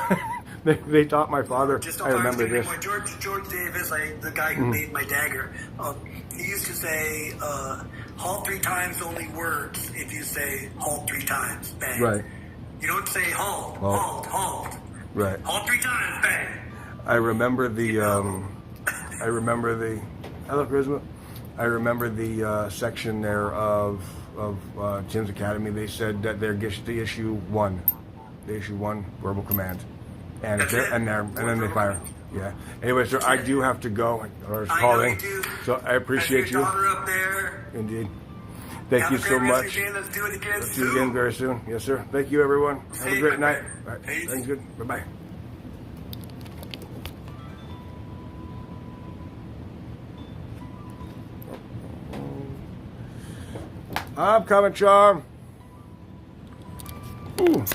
They taught my father. I remember this. George Davis, the guy who made my dagger, he used to say, "Halt 3 times only works if you say halt 3 times." Bang. Right. You don't say halt. Right. Halt 3 times. Bang. I remember the. I remember the. Hello, Charisma. I remember the section there of Tim's Academy. They said that they issue one verbal command, and then they fire. Yeah. Anyway, sir, I do have to go. I was calling, so I appreciate you. Daughter up there. Indeed. Thank you so much. Let's do it again. Let's do it again very soon. Yes, sir. Thank you, everyone. Have a great night. All right. Thanks. Good. Bye bye. I'm coming, Charm. Ooh.